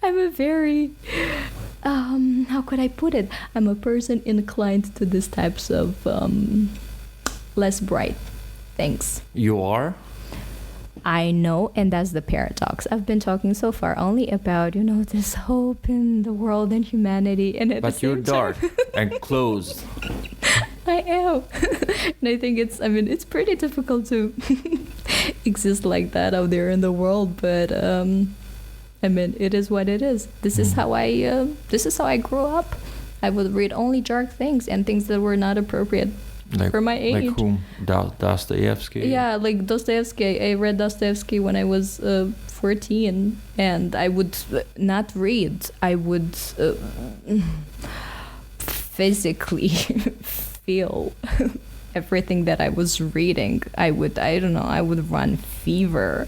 a very how could I put it? I'm a person inclined to these types of less bright things. You are? I know, and that's the paradox. I've been talking so far only about, this hope in the world and humanity. But you're dark and closed. I am. And I think it's pretty difficult to exist like that out there in the world, but it is what it is. This is how I grew up. I would read only dark things and things that were not appropriate for my age. Like whom? Dostoevsky? Yeah, like Dostoevsky. I read Dostoevsky when I was 14, and I would not read. I would physically feel everything that I was reading. I would run fever.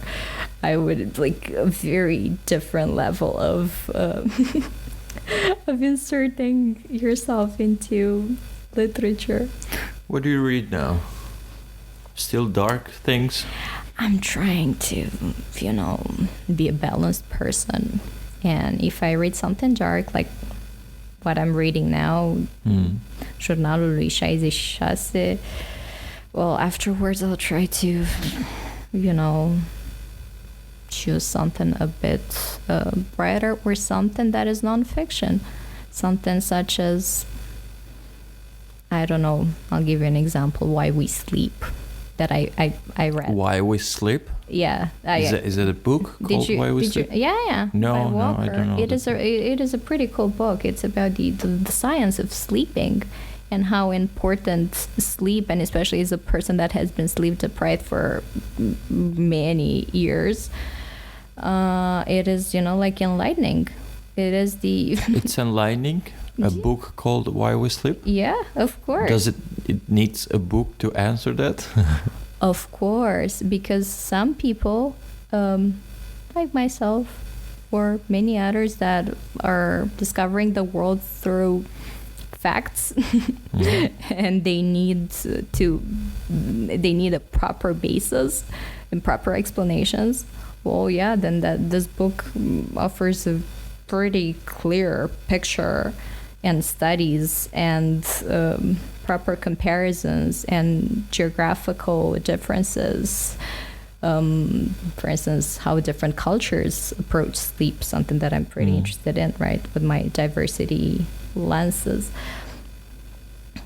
I would like a very different level of of inserting yourself into literature. What do you read now? Still dark things? I'm trying to, be a balanced person. And if I read something dark, like what I'm reading now, Jurnalul lui 66, well, afterwards I'll try to, choose something a bit brighter, or something that is nonfiction. Something such as, I don't know, I'll give you an example, Why We Sleep, that I read. Why We Sleep? Yeah. Is it a book called Why We Sleep? Yeah. No, I don't know. It is a pretty cool book. It's about the science of sleeping and how important sleep, and especially as a person that has been sleep deprived for many years, it is, like enlightening. It is It's enlightening? A book called Why We Sleep? Yeah, of course. Does it needs a book to answer that? Of course, because some people, like myself, or many others that are discovering the world through facts, and they need a proper basis and proper explanations. Well, yeah, then this book offers a pretty clear picture and studies and proper comparisons and geographical differences. For instance, how different cultures approach sleep, something that I'm pretty interested in, right, with my diversity lenses.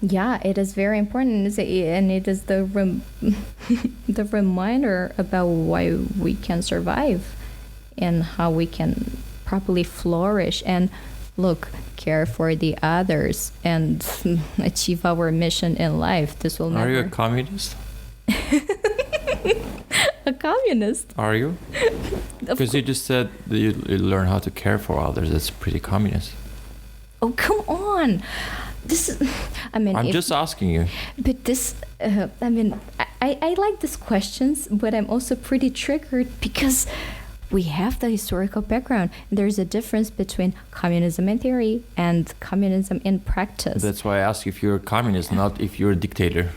Yeah, it is very important, and it is the reminder about why we can survive and how we can properly flourish and care for the others and achieve our mission in life. This will never... Are you a communist? A communist? Are you? Because you just said that you learn how to care for others. That's pretty communist. Oh, come on. I'm just asking you. But this, I like these questions, but I'm also pretty triggered because we have the historical background. There's a difference between communism in theory and communism in practice. That's why I ask if you're a communist, not if you're a dictator.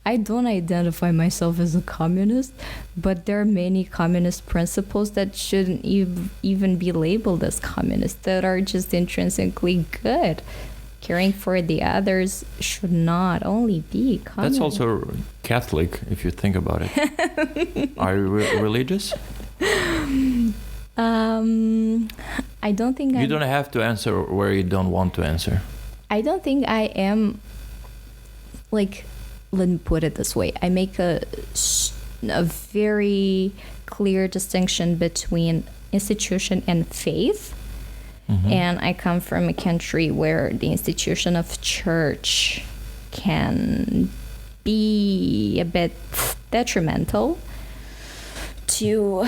I don't identify myself as a communist, but there are many communist principles that shouldn't even be labeled as communist, that are just intrinsically good. Caring for the others should not only be communist. That's also Catholic, if you think about it. Are you religious? I don't think You don't have to answer where you don't want to answer. I don't think I am, like, let me put it this way. I make a very clear distinction between institution and faith. Mm-hmm. And I come from a country where the institution of church can be a bit detrimental to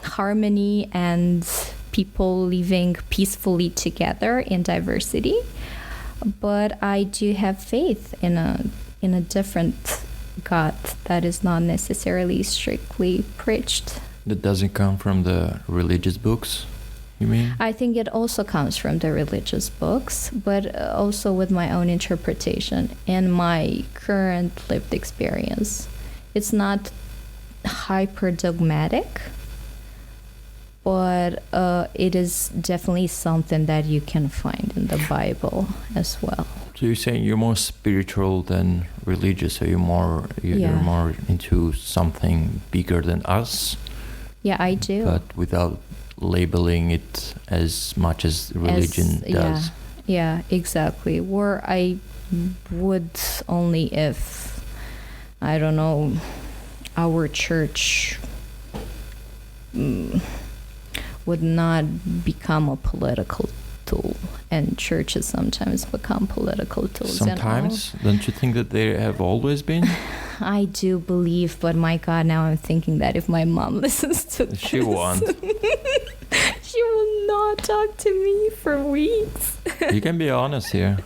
harmony and people living peacefully together in diversity. But I do have faith in a different God that is not necessarily strictly preached. That doesn't come from the religious books, you mean? I think it also comes from the religious books, but also with my own interpretation and my current lived experience. It's not hyper dogmatic, but it is definitely something that you can find in the Bible as well. So you're saying you're more spiritual than religious, so you're more into something bigger than us? Yeah, I do. But without labeling it as much as religion does. Yeah, exactly. Or I would only if, I don't know, our church would not become a political tool, and churches sometimes become political tools. Sometimes? Don't you think that they have always been? I do believe, but my God, now I'm thinking that if my mom listens to this, she won't. She will not talk to me for weeks. You can be honest here.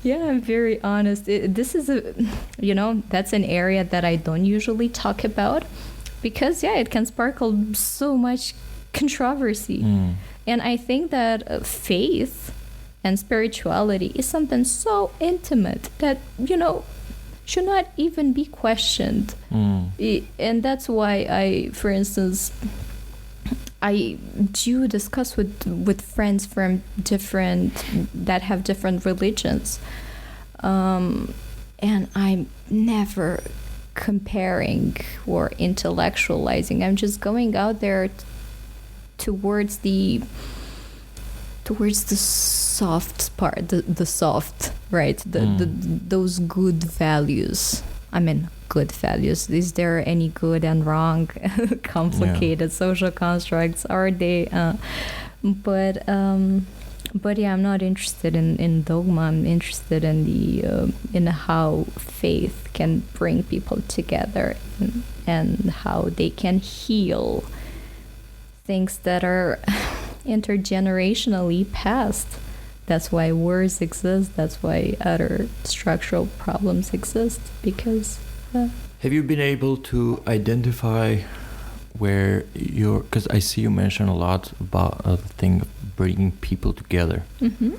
Yeah, I'm very honest. This is that's an area that I don't usually talk about because, it can sparkle so much controversy. And I think that faith and spirituality is something so intimate that, should not even be questioned. And that's why for instance, I do discuss with friends from that have different religions. And I'm never comparing or intellectualizing. I'm just going out there towards the soft part, the soft, right? Those good values. I mean, good values. Is there any good and wrong, complicated social constructs? Are they? But yeah, I'm not interested in dogma. I'm interested in in how faith can bring people together and how they can heal things that are intergenerationally passed. That's why wars exist. That's why other structural problems exist, because... Have you been able to identify where because I see you mention a lot about the thing of bringing people together. Mm-hmm.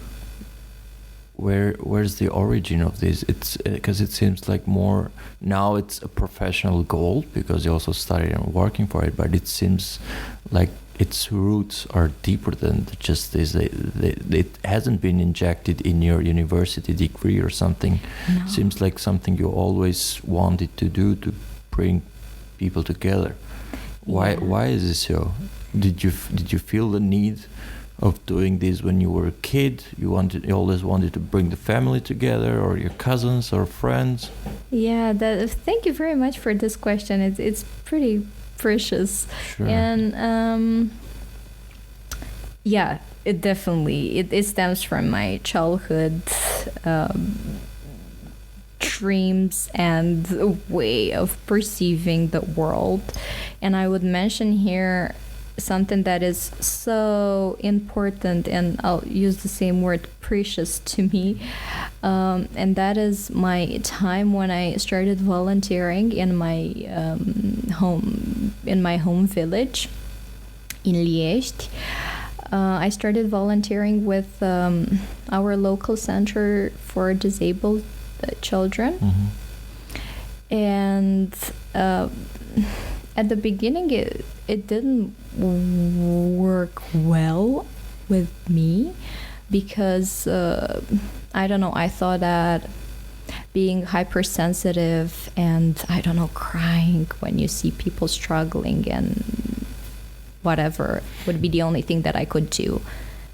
Where's the origin of this? It's because it seems like more now it's a professional goal because you also started and working for it, but it seems like its roots are deeper than just this. It hasn't been injected in your university degree or something. No. Seems like something you always wanted to do to bring people together. Why is this so? Did you feel the need of doing this when you were a kid? You always wanted to bring the family together, or your cousins or friends? Yeah, thank you very much for this question. It's pretty precious. Sure. And yeah, it definitely it stems from my childhood dreams and way of perceiving the world. And I would mention here something that is so important, and I'll use the same word, precious to me, and that is my time when I started volunteering in my home village in Liège. I started volunteering with our local center for disabled children. And at the beginning, it didn't work well with me because, I don't know, I thought that being hypersensitive and, I don't know, crying when you see people struggling and whatever would be the only thing that I could do,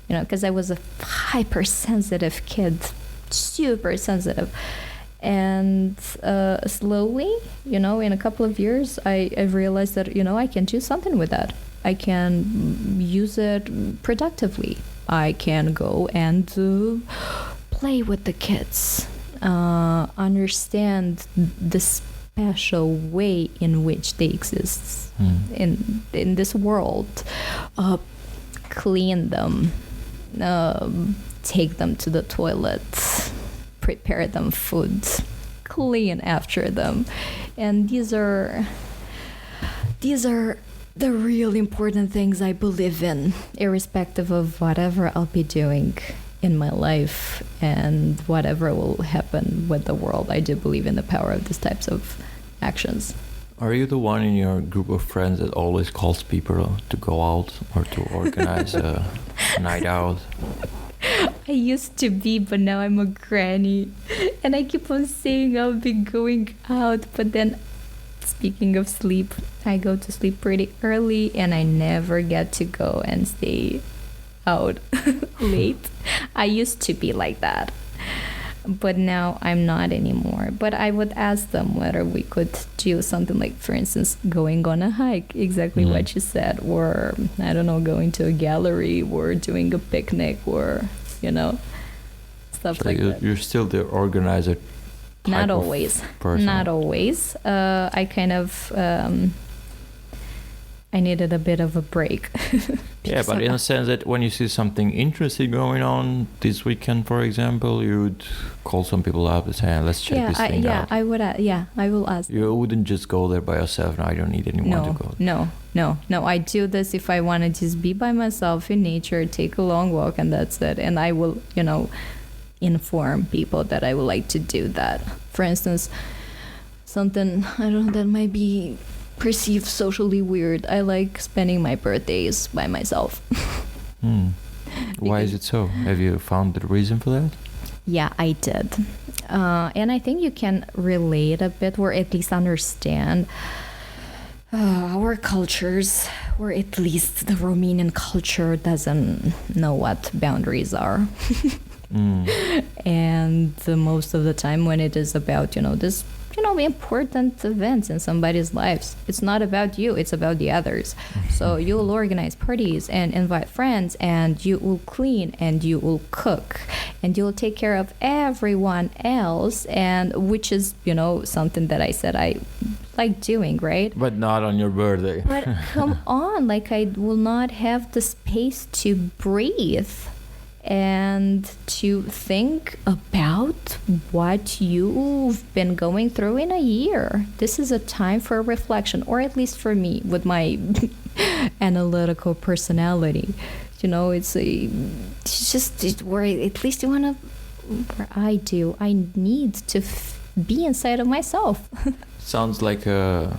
because I was a hypersensitive kid, super sensitive. And slowly, in a couple of years, I realized that, I can do something with that. I can use it productively. I can go and play with the kids, understand the special way in which they exist in this world, clean them, take them to the toilet, prepare them food, clean after them. And these are the real important things I believe in, irrespective of whatever I'll be doing in my life and whatever will happen with the world. I do believe in the power of these types of actions. Are you the one in your group of friends that always calls people to go out or to organize a night out? I used to be, but now I'm a granny. And I keep on saying I'll be going out, but then, speaking of sleep, I go to sleep pretty early and I never get to go and stay out late. I used to be like that, but now I'm not anymore. But I would ask them whether we could do something like, for instance, going on a hike, exactly what you said, or, I don't know, going to a gallery or doing a picnic or, stuff so like that. You're still the organizer. Not always. Not always. I kind of... I needed a bit of a break. Yeah, but in a sense that when you see something interesting going on this weekend, for example, you would call some people up and say, let's check this thing out. I would. I will ask. You wouldn't just go there by yourself. No, I don't need anyone to go. No. I do this if I want to just be by myself in nature, take a long walk, and that's it. And I will, inform people that I would like to do that. For instance, something, I don't know, that might be perceived socially weird. I like spending my birthdays by myself. Why is it so? Have you found the reason for that? Yeah, I did. And I think you can relate a bit, or at least understand our cultures, or at least the Romanian culture doesn't know what boundaries are. And most of the time when it is about, this important events in somebody's lives, it's not about you, it's about the others. So you will organize parties and invite friends, and you will clean and you will cook and you will take care of everyone else, and which is something that I said I like doing, right? But not on your birthday. But come on, like, I will not have the space to breathe and to think about what you've been going through in a year. This is a time for reflection, or at least for me, with my analytical personality. It's just where at least I need to be inside of myself. Sounds like a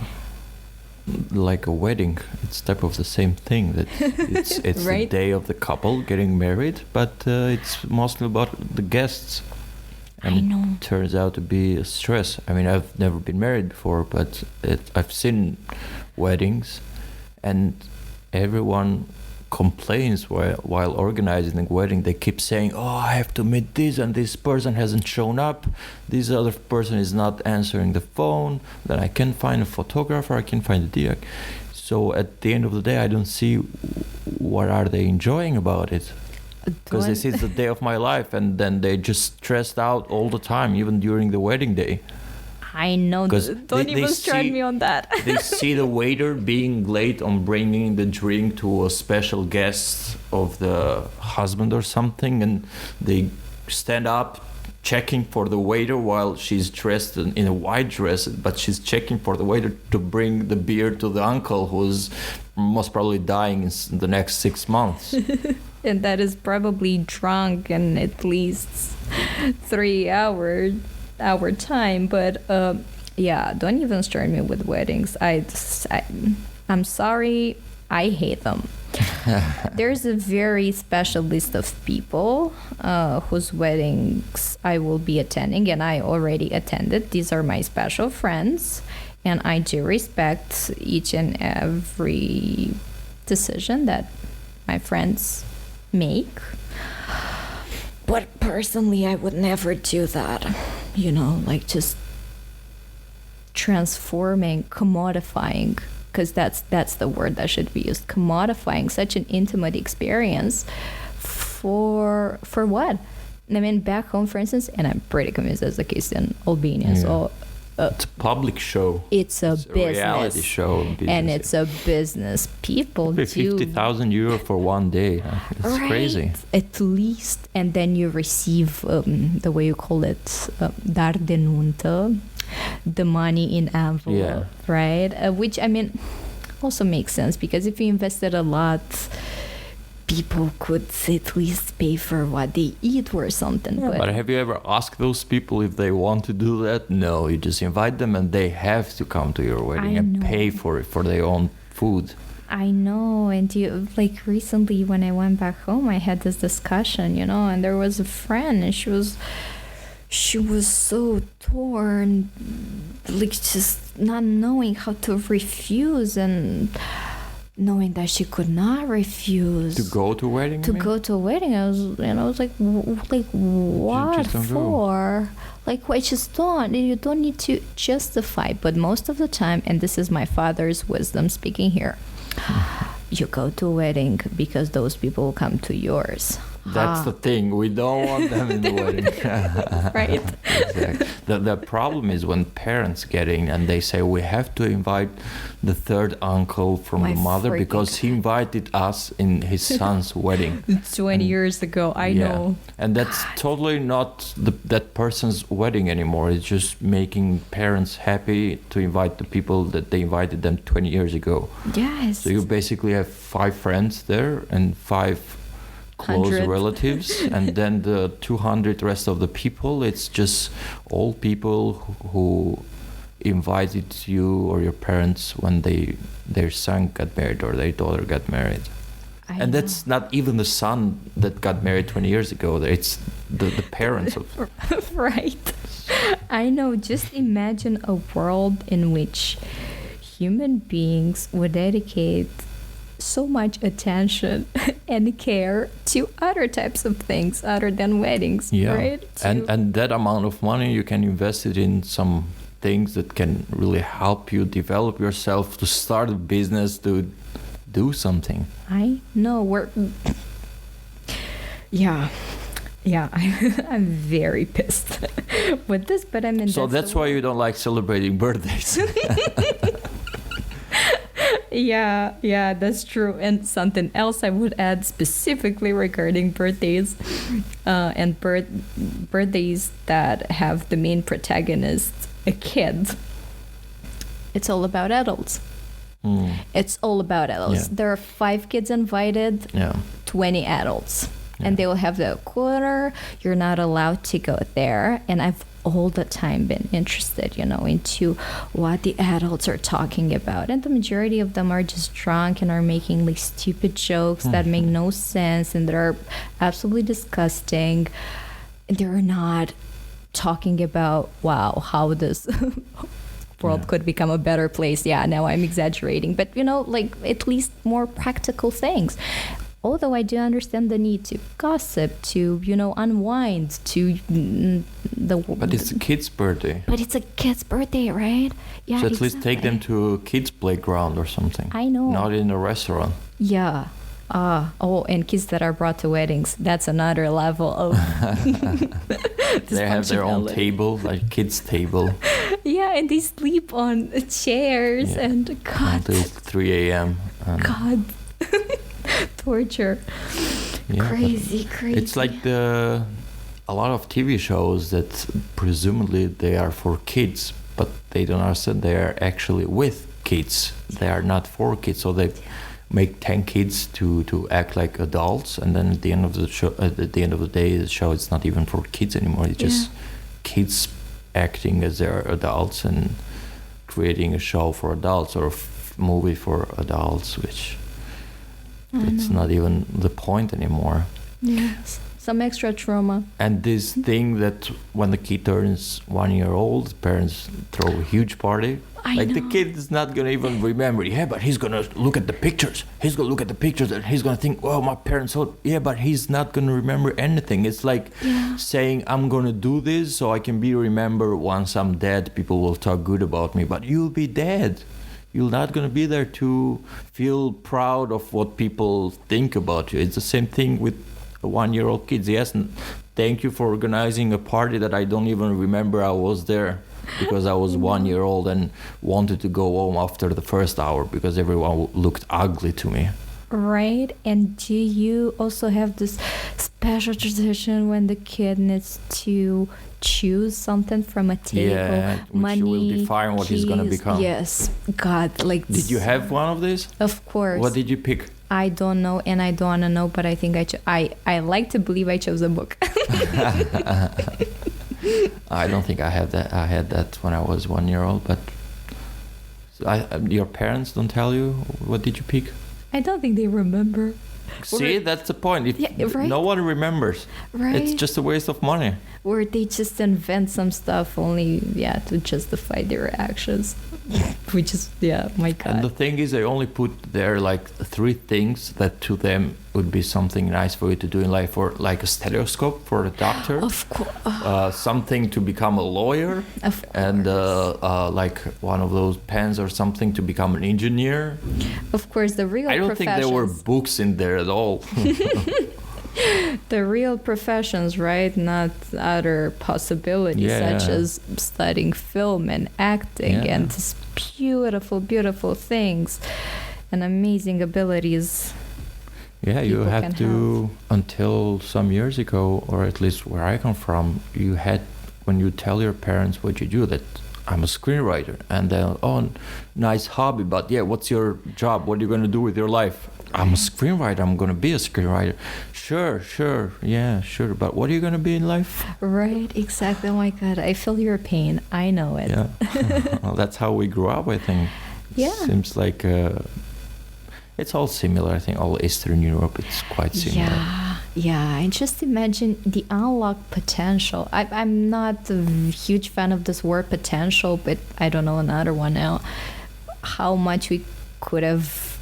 wedding. It's type of the same thing, that it's right? The day of the couple getting married, but it's mostly about the guests, and I know. it turns out to be a stress. I mean, I've never been married before, but I've seen weddings, and everyone complains while organizing the wedding. They keep saying, I have to meet this, and this person hasn't shown up, this other person is not answering the phone, then I can find a photographer, I can find a deal. So at the end of the day, I don't see what are they enjoying about it, because this is the day of my life, and then they just stressed out all the time, even during the wedding day. I know. 'Cause Don't they even start see- me on that. They see the waiter being late on bringing the drink to a special guest of the husband or something, and they stand up checking for the waiter while she's dressed in a white dress, but she's checking for the waiter to bring the beer to the uncle who's most probably dying in the next 6 months. And that is probably drunk in at least 3 hour time. But yeah, don't even start me with weddings. I'm sorry, I hate them. There's a very special list of people whose weddings I will be attending, and I already attended. These are my special friends, and I do respect each and every decision that my friends make. But personally, I would never do that. You know, like just transforming, commodifying, because that's the word that should be used, commodifying such an intimate experience for what? I mean, back home, for instance, and I'm pretty convinced that's the case in Albania. Yeah. So It's a public show. it's a business, reality show. Business, and it's a business. People do 50,000 euro for one day. It's right, crazy. at least, and then you receive the way you call it, dar de nuntă, the money in envelope, right? Which, I mean, also makes sense, because if you invested a lot, people could at least pay for what they eat or something. Yeah, but have you ever asked those people if they want to do that? No, you just invite them and they have to come to your wedding and pay for it, for their own food. I know, and you, like, recently when I went back home, I had this discussion, you know, and there was a friend, and she was so torn, like, just not knowing how to refuse, and knowing that she could not refuse To go to a wedding? to go to a wedding. I was like, what just don't go. for? Like, why just don't? You don't need to justify. But most of the time, and this is my father's wisdom speaking here, you go to a wedding because those people will come to yours. That's the thing. We don't want them in the wedding. Right. Exactly. The problem is when parents get in and they say, we have to invite the third uncle from My the mother freaking because he invited us in his son's wedding. 20 years ago, I know. And that's totally not that person's wedding anymore. It's just making parents happy to invite the people that they invited them 20 years ago. Yes. So you basically have 5 friends there and 5 close 100. relatives, and then the 200 rest of the people, it's just all people who invited you or your parents when their son got married or their daughter got married. And that's not even the son that got married 20 years ago. It's the parents of... Right. I know. Just imagine a world in which human beings would dedicate so much attention and care to other types of things other than weddings, right? And that amount of money, you can invest it in some things that can really help you develop yourself, to start a business, to do something. I know. I'm very pissed with this, but I mean, So that's why you don't like celebrating birthdays. Yeah, that's true. And something else I would add specifically regarding birthdays and birthdays that have the main protagonist a kid. It's all about adults. It's all about adults. Yeah. There are 5 kids invited, 20 adults. Yeah. And they will have the quarter. You're not allowed to go there. And I've all the time been interested, into what the adults are talking about. And the majority of them are just drunk and are making like stupid jokes that make no sense and that are absolutely disgusting. They're not talking about, wow, how this world could become a better place. Yeah, now I'm exaggerating. But, like at least more practical things. Although I do understand the need to gossip, to, unwind, to But it's a kid's birthday. But it's a kid's birthday, right? Yeah, So at least take them to a kid's playground or something. I know. Not in a restaurant. Yeah. And kids that are brought to weddings. That's another level of They have their own table, like kids' table. Yeah, and they sleep on chairs and God. Until 3 a.m. God. Torture. Yeah, Crazy. it's like a lot of TV shows that presumably they are for kids, but they don't understand they are actually with kids. They are not for kids, so they make 10 kids to act like adults, and then at the end of the show, at the end of the day, the show it's not even for kids anymore. It's just kids acting as they're adults and creating a show for adults or a movie for adults, which it's not even the point anymore. Yes. Some extra trauma. And this thing that when the kid turns 1 year old, parents throw a huge party. The kid is not gonna even remember. Yeah, but he's gonna look at the pictures. He's gonna look at the pictures and he's gonna think, "Oh, my parents thought." Yeah, but he's not gonna remember anything. It's like saying, "I'm gonna do this so I can be remembered once I'm dead. People will talk good about me." But you'll be dead. You're not gonna be there to feel proud of what people think about you. It's the same thing with 1-year-old kids. Yes, thank you for organizing a party that I don't even remember I was there, because I was 1 year old and wanted to go home after the first hour because everyone looked ugly to me. Right. And do you also have this special tradition when the kid needs to choose something from a table? Yeah, which money, will define what he's gonna keys? become. Yes. God, like. Did you have one of these? Of course. What did you pick? I don't know, and I don't want to know, but I think I like to believe I chose a book. I don't think I have that. I had that when I was 1 year old, but your parents don't tell you what did you pick? I don't think they remember. See, that's the point. Right? No one remembers. Right. It's just a waste of money. Or they just invent some stuff only, to justify their actions. Which is, my God. And the thing is, they only put there like 3 things that to them would be something nice for you to do in life, or like a stethoscope for a doctor. Of course. Something to become a lawyer. Of course. And like one of those pens or something to become an engineer. Of course, the real I don't think there were books in there at all. The real professions, right? Not other possibilities such as studying film and acting and these beautiful, beautiful things and amazing abilities. Yeah, you had to, until some years ago, or at least where I come from, you had, when you tell your parents what you do, that I'm a screenwriter, and then, oh, nice hobby, but what's your job? What are you going to do with your life? I'm a screenwriter. I'm going to be a screenwriter. Sure. But what are you going to be in life? Right, exactly. Oh my God, I feel your pain. I know it. Yeah. Well, that's how we grew up, I think. Yeah. Seems like it's all similar. I think all Eastern Europe, it's quite similar. Yeah. And just imagine the unlocked potential. I'm not a huge fan of this word potential, but I don't know another one now. How much we could have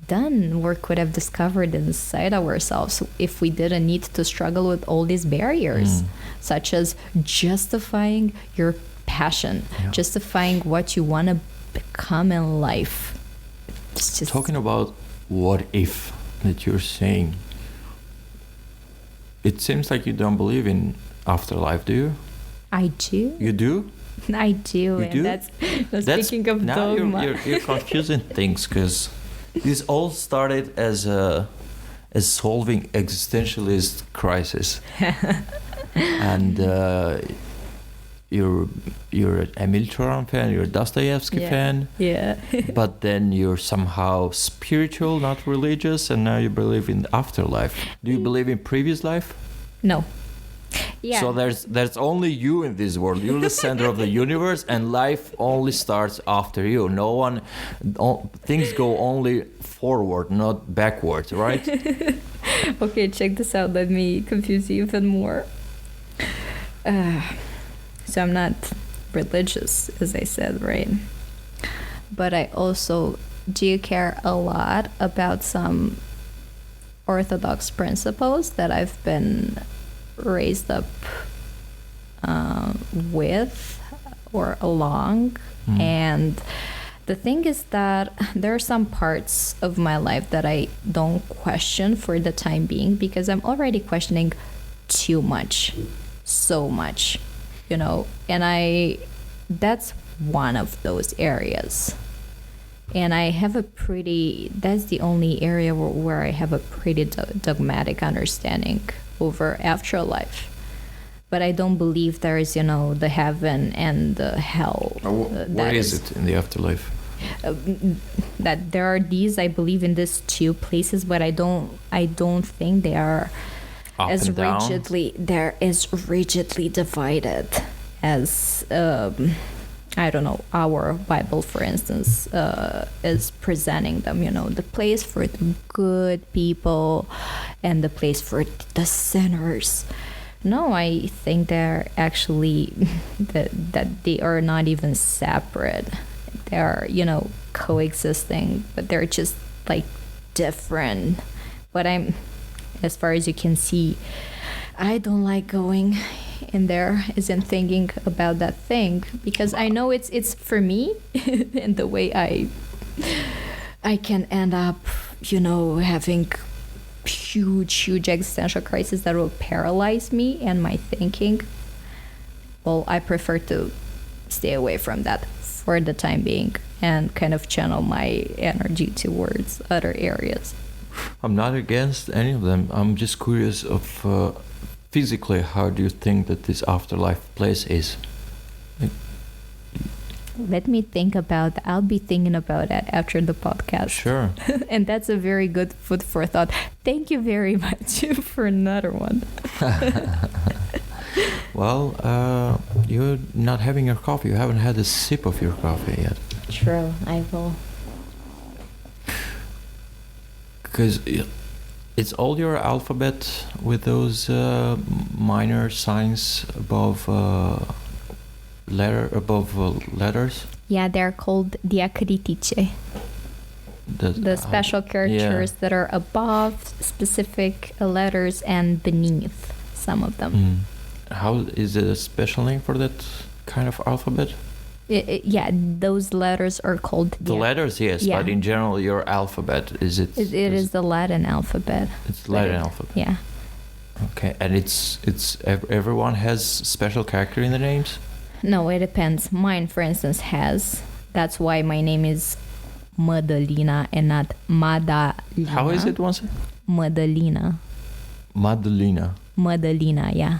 done or could have discovered inside ourselves if we didn't need to struggle with all these barriers, such as justifying your passion, justifying what you want to become in life. It's just talking about what if that you're saying. It seems like you don't believe in afterlife, do you? I do. You do? I do. You and do? That's speaking of now dogma. You're confusing things, because this all started as solving existentialist crisis, and you're an Emil Cioran fan, you're a Dostoevsky fan, but then you're somehow spiritual, not religious, and now you believe in the afterlife. Do you believe in previous life? No. Yeah. So there's only you in this world. You're the center of the universe, and life only starts after you. Things go only forward, not backwards, right? Okay, check this out. Let me confuse you even more. So I'm not religious, as I said, right? But I also do care a lot about some orthodox principles that I've been raised up with or along. And the thing is that there are some parts of my life that I don't question for the time being, because I'm already questioning too much, so much, and that's one of those areas. And I have that's the only area where I have a pretty dogmatic understanding over afterlife. But I don't believe there is, the heaven and the hell. What is it in the afterlife? That there are these, I believe, in these two places, but I don't think they are Up as and down? they're as rigidly divided as I don't know, our Bible, for instance, is presenting them, the place for the good people and the place for the sinners. No, I think they're actually that they are not even separate. They're, coexisting, but they're just like different. But as far as you can see, I don't like going in there isn't thinking about that thing, because I know it's for me and the way I can end up, having huge existential crisis that will paralyze me and my thinking. Well, I prefer to stay away from that for the time being and kind of channel my energy towards other areas. I'm not against any of them. I'm just curious of physically, how do you think that this afterlife place is? Let me think about that. I'll be thinking about that after the podcast. Sure. And that's a very good food for thought. Thank you very much for another one. Well, you're not having your coffee. You haven't had a sip of your coffee yet. True, I will. Because it's all your alphabet with those minor signs above letters. Yeah, they're called diacritice. The special characters that are above specific letters and beneath some of them. How is it a special name for that kind of alphabet? Yeah, those letters are called the letters, yes, yeah. But in general, your alphabet is it? It is the Latin alphabet. It's Latin alphabet. Yeah. Okay, and it's everyone has special character in the names? No, it depends. Mine, for instance, has. That's why my name is Mădălina and not Mădălina. How is it once? Mădălina. Mădălina. Mădălina, yeah.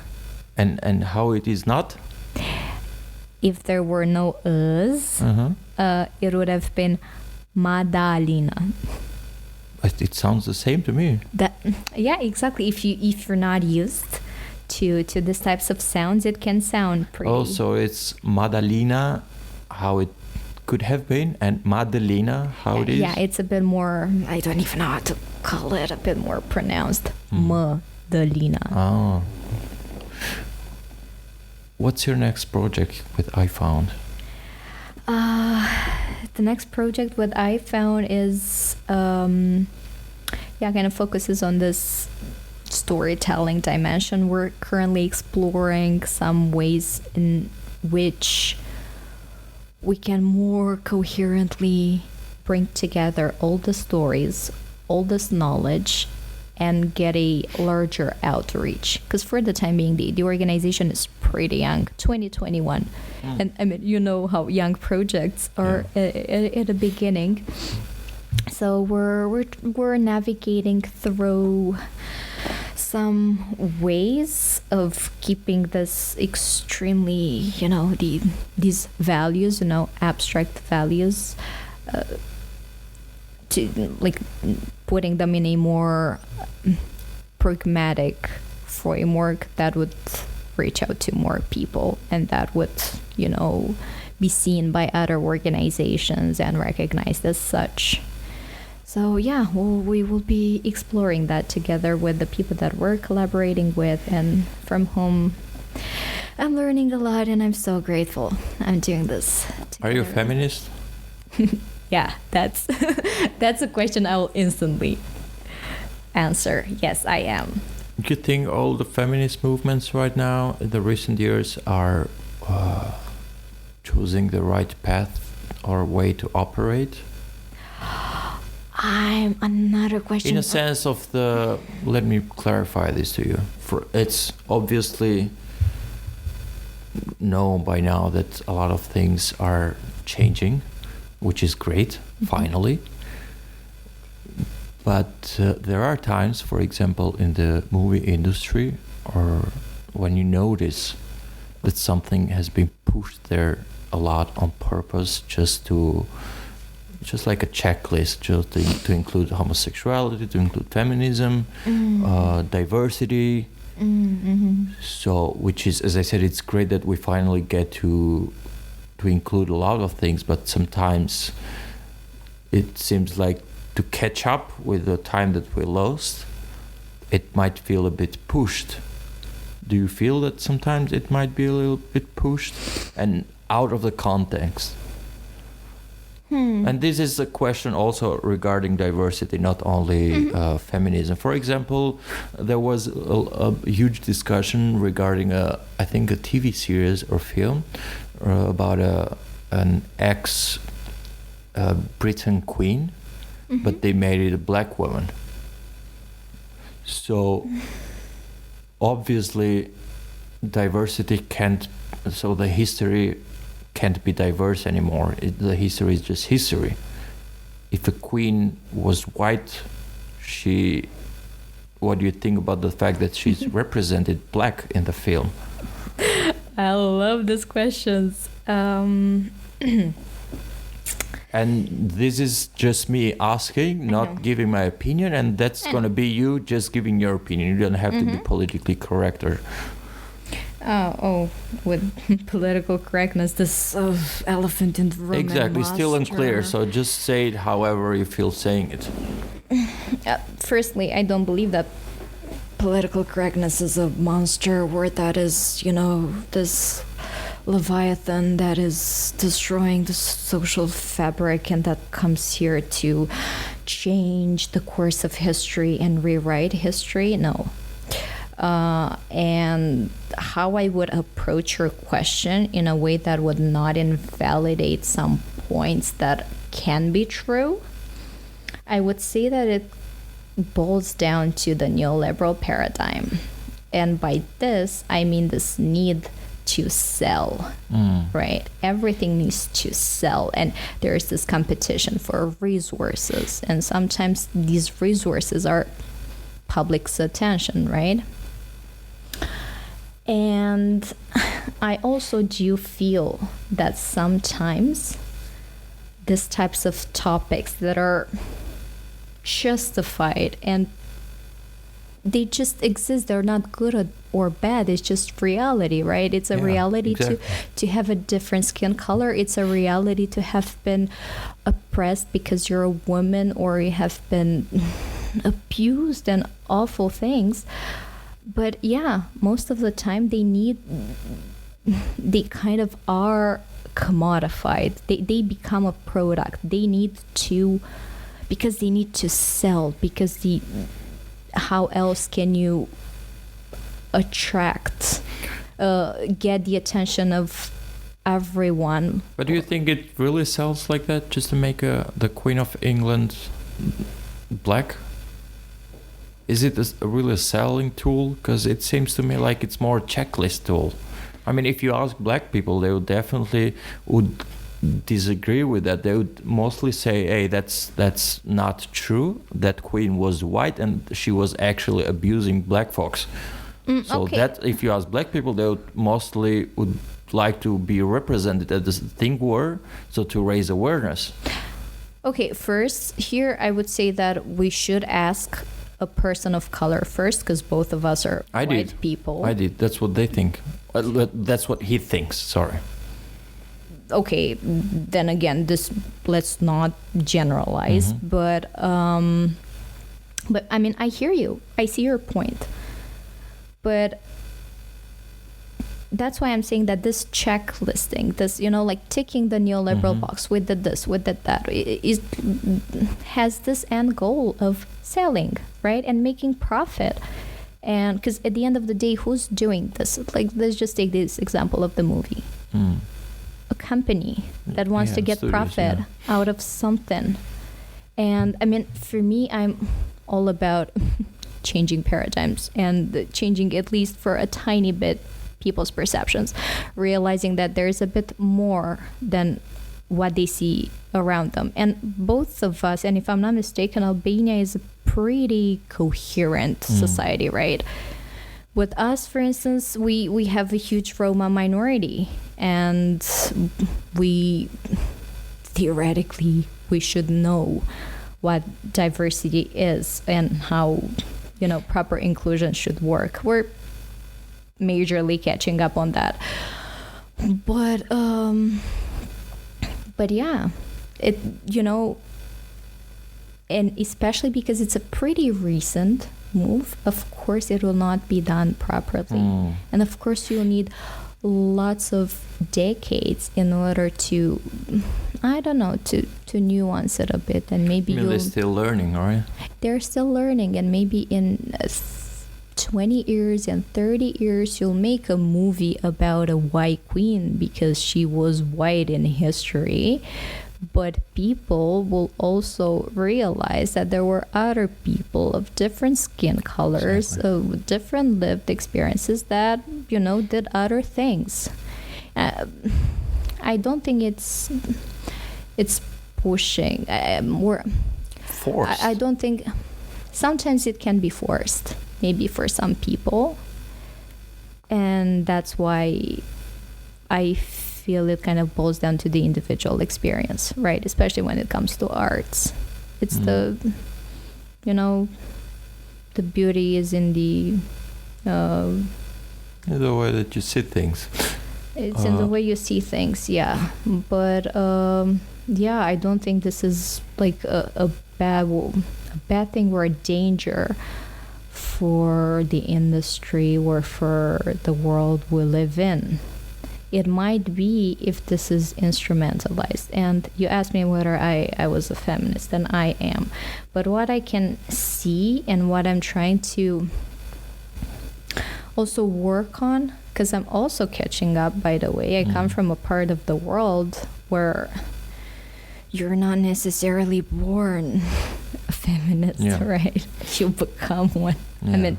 And how it is not? If there were no us, it would have been Mădălina. It sounds the same to me. Yeah, exactly. If you're not used to these types of sounds, it can sound pretty. Oh, so it's Mădălina, how it could have been, and Mădălina, how it is? Yeah, it's a bit more, I don't even know how to call it, a bit more pronounced. Mădălina. Oh. What's your next project with iFound? The next project with iFound is, kind of focuses on this storytelling dimension. We're currently exploring some ways in which we can more coherently bring together all the stories, all this knowledge, and get a larger outreach. Because for the time being, the organization is pretty young, 2021. And I mean, you know how young projects are at the beginning. So we're navigating through some ways of keeping this extremely, these values, abstract values, to like putting them in a more pragmatic framework that would reach out to more people and that would, be seen by other organizations and recognized as such. So we will be exploring that together with the people that we're collaborating with, and from whom I'm learning a lot, and I'm so grateful I'm doing this together. Are you a feminist? Yeah, that's a question I will instantly answer. Yes, I am. Do you think all the feminist movements right now in the recent years are choosing the right path or way to operate? Another question. In a sense of let me clarify this to you. It's obviously know by now that a lot of things are changing, which is great, finally. But there are times, for example, in the movie industry, or when you notice that something has been pushed there a lot on purpose, just like a checklist, just to include homosexuality, to include feminism, diversity. So, which is, as I said, it's great that we finally get to include a lot of things, but sometimes it seems like to catch up with the time that we lost, it might feel a bit pushed. Do you feel that sometimes it might be a little bit pushed and out of the context? And this is a question also regarding diversity, not only feminism. For example, there was a huge discussion regarding I think a TV series or film about an ex-Britain queen, but they made it a black woman. So obviously diversity the history can't be diverse anymore. The history is just history. If a queen was white, what do you think about the fact that she's represented black in the film? I love these questions. And this is just me asking, not giving my opinion, and that's going to be you just giving your opinion. You don't have to be politically correct or... with political correctness, this elephant in the room. Exactly, still unclear, so just say it however you feel saying it. Firstly, I don't believe that political correctness is a monster word that is, this Leviathan that is destroying the social fabric and that comes here to change the course of history and rewrite history. No. And how I would approach your question in a way that would not invalidate some points that can be true, I would say that it boils down to the neoliberal paradigm. And by this, I mean this need to sell, right? Everything needs to sell. And there's this competition for resources. And sometimes these resources are public's attention, right? And I also do feel that sometimes these types of topics that are justified and they just exist, they're not good or bad, it's just reality, right? It's a reality to have a different skin color. It's a reality to have been oppressed because you're a woman, or you have been abused and awful things. But yeah, most of the time they kind of are commodified. They become a product. Because they need to sell, because how else can you attract, get the attention of everyone? But do you think it really sells like that, just to make the Queen of England black? Is it really a selling tool? Because it seems to me like it's more a checklist tool. I mean, if you ask black people, they would definitely disagree with that. They would mostly say, hey, that's not true. That queen was white and she was actually abusing black folks. That if you ask black people, they would like to be represented as this thing were, so to raise awareness. Okay, first here I would say that we should ask a person of color first, because both of us are white people. I did. That's what they think. That's what he thinks. Sorry. Okay, then again, let's not generalize, but I mean, I hear you. I see your point. But that's why I'm saying that this checklisting, this, like ticking the neoliberal box, we did this, we did that, has this end goal of selling, right? And making profit. And because at the end of the day, who's doing this? Like, let's just take this example of the movie. A company that wants to get profit out of something. And I mean, for me, I'm all about changing paradigms and changing, at least for a tiny bit, people's perceptions, realizing that there's a bit more than what they see around them. And both of us, and if I'm not mistaken, Albania is a pretty coherent society, right? With us, for instance, we have a huge Roma minority, and we theoretically we should know what diversity is and how, you know, proper inclusion should work. We're majorly catching up on that. But yeah, it, you know, and especially because it's a pretty recent move, of course it will not be done properly. And of course you'll need lots of decades in order to, I don't know, to nuance it a bit. And maybe they're still learning, right? They're still learning, and maybe in 20 years and 30 years you'll make a movie about a white queen because she was white in history. But people will also realize that there were other people of different skin colors, of different lived experiences that, you know, did other things. I don't think it's pushing. Forced. I don't think. Sometimes it can be forced, maybe for some people, and that's why I feel it kind of boils down to the individual experience, right? Especially when it comes to arts. It's the, you know, the beauty is in the way that you see things. It's in the way you see things, yeah. But yeah, I don't think this is like a bad thing or a danger for the industry or for the world we live in. It might be if this is instrumentalized. And you asked me whether I was a feminist, and I am. But what I can see and what I'm trying to also work on, because I'm also catching up, by the way. I come from a part of the world where you're not necessarily born a feminist, right? You become one. I mean,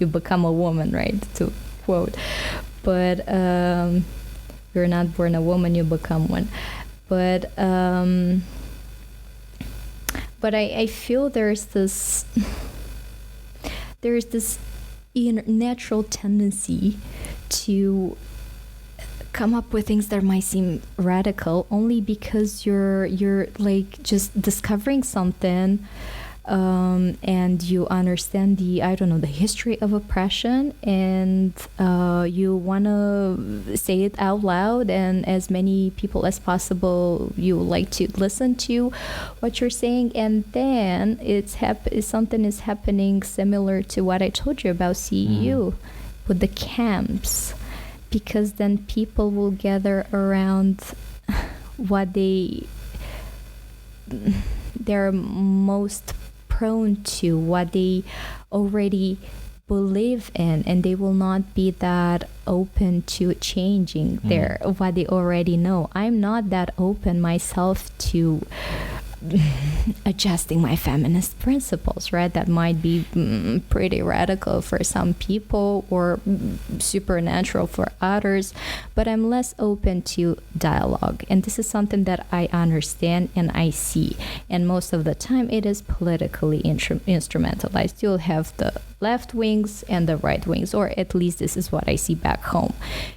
you become a woman, right? To quote. But you're not born a woman, you become one. But I feel there's this natural tendency to come up with things that might seem radical only because you're like just discovering something, and you understand the history of oppression, and you want to say it out loud, and as many people as possible you like to listen to what you're saying. And then something is happening similar to what I told you about CEU with the camps, because then people will gather around what they're most prone to, what they already believe in, and they will not be that open to changing what they already know. I'm not that open myself to adjusting my feminist principles, right? That might be pretty radical for some people or supernatural for others, but I'm less open to dialogue. And this is something that I understand and I see. And most of the time it is politically instrumentalized. You'll have the left wings and the right wings, or at least this is what I see back home.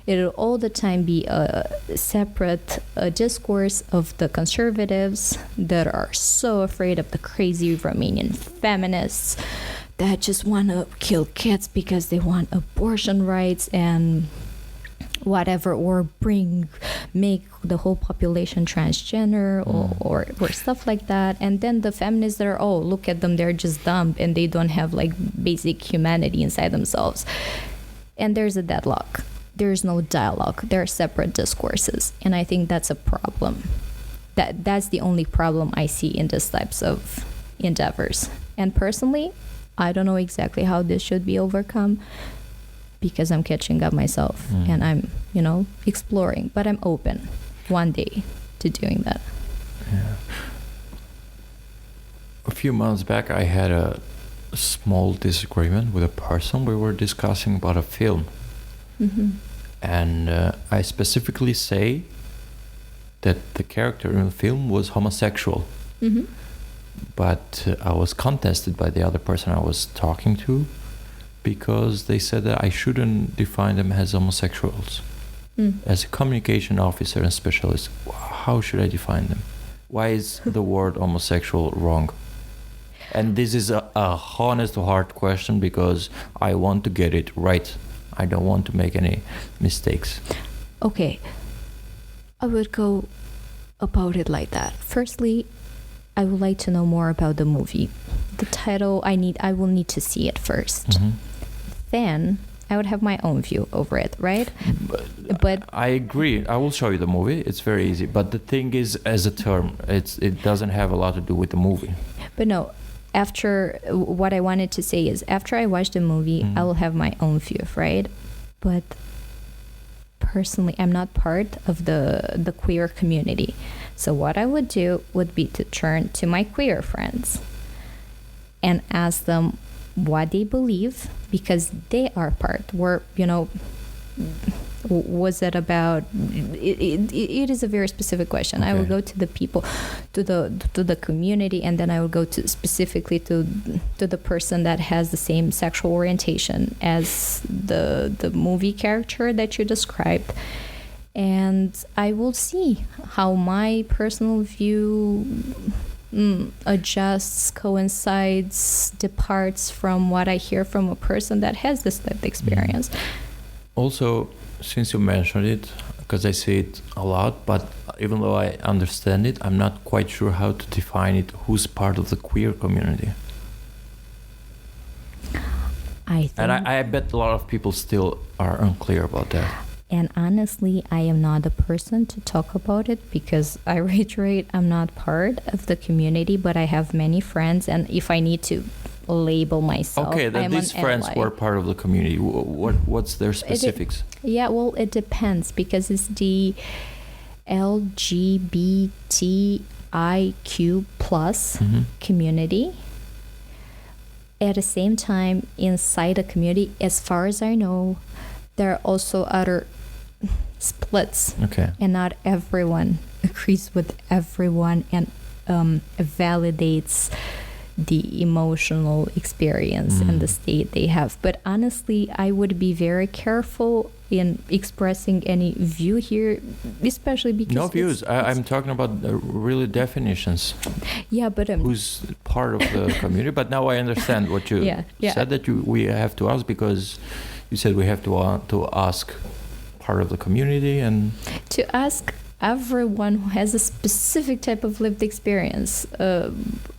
It'll all the time be a separate discourse of the conservatives that are so afraid of the crazy Romanian feminists that just want to kill kids because they want abortion rights and whatever, or make the whole population transgender or stuff like that. And then the feminists that are, look at them, they're just dumb and they don't have like basic humanity inside themselves. And there's a deadlock. There's no dialogue. There are separate discourses. And I think that's a problem. That's the only problem I see in these types of endeavors. And personally, I don't know exactly how this should be overcome, because I'm catching up myself and I'm, exploring. But I'm open one day to doing that. Yeah. A few months back, I had a small disagreement with a person. We were discussing about a film. Mm-hmm. And I specifically say that the character in the film was homosexual. Mm-hmm. But I was contested by the other person I was talking to because they said that I shouldn't define them as homosexuals. As a communication officer and specialist, how should I define them? Why is the word homosexual wrong? And this is a honest to heart question because I want to get it right. I don't want to make any mistakes. Okay, I would go about it like that. Firstly, I would like to know more about the movie. The title, I will need to see it first. Mm-hmm. Then I would have my own view over it, right? But I agree. I will show you the movie. It's very easy. But the thing is, as a term, it doesn't have a lot to do with the movie. But no, after what I wanted to say is after I watch the movie, I will have my own view, right? But personally, I'm not part of the queer community. So what I would do would be to turn to my queer friends and ask them what they believe, because they are part. Was it about it is a very specific question. Okay. I will go to the people, to the community, and then I will go to specifically to the person that has the same sexual orientation as the movie character that you described, and I will see how my personal view adjusts, coincides, departs from what I hear from a person that has this lived experience. Also, since you mentioned it, because I see it a lot, but even though I understand it, I'm not quite sure how to define it. Who's part of the queer community? And I bet a lot of people still are unclear about that. And honestly, I am not the person to talk about it because I reiterate, I'm not part of the community, but I have many friends. And if I need to label myself, okay, then these friends were part of the community. What's their specifics? Well, it depends because it's the LGBTIQ plus community. At the same time, inside the community, as far as I know, there are also other splits. Okay. And not everyone agrees with everyone and validates the emotional experience and the state they have. But honestly, I would be very careful in expressing any view here, especially because... No views. I'm talking about really definitions. Yeah, but... who's part of the community. But now I understand what you said, that we have to ask, because you said we have to ask part of the community and... To ask everyone who has a specific type of lived experience,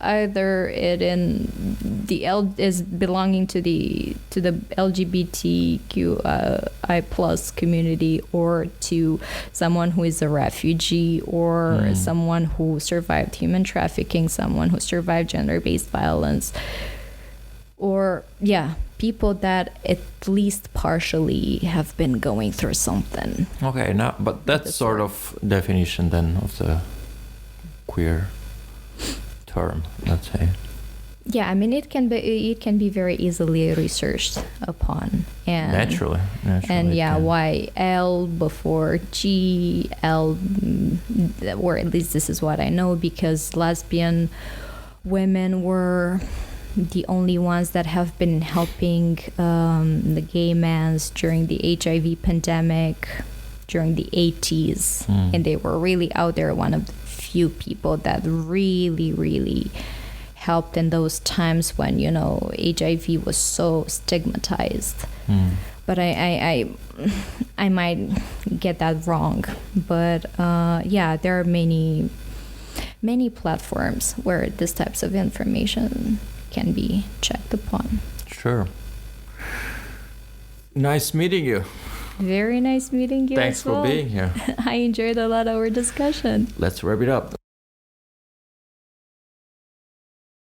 either it is belonging to the LGBTQI plus community, or to someone who is a refugee, or someone who survived human trafficking, someone who survived gender-based violence, or people that at least partially have been going through something. Okay, now, but that's sort of definition then of the queer term, let's say. Yeah, I mean, it can be very easily researched upon, and naturally, and why L before G, L, or at least this is what I know, because lesbian women were the only ones that have been helping the gay men during the HIV pandemic during the 80s. And they were really out there, one of the few people that really, really helped in those times when, HIV was so stigmatized. But I might get that wrong. But there are many platforms where this types of information can be checked upon. Sure. Nice meeting you. Very nice meeting you. Thanks for being here. I enjoyed a lot of our discussion. Let's wrap it up.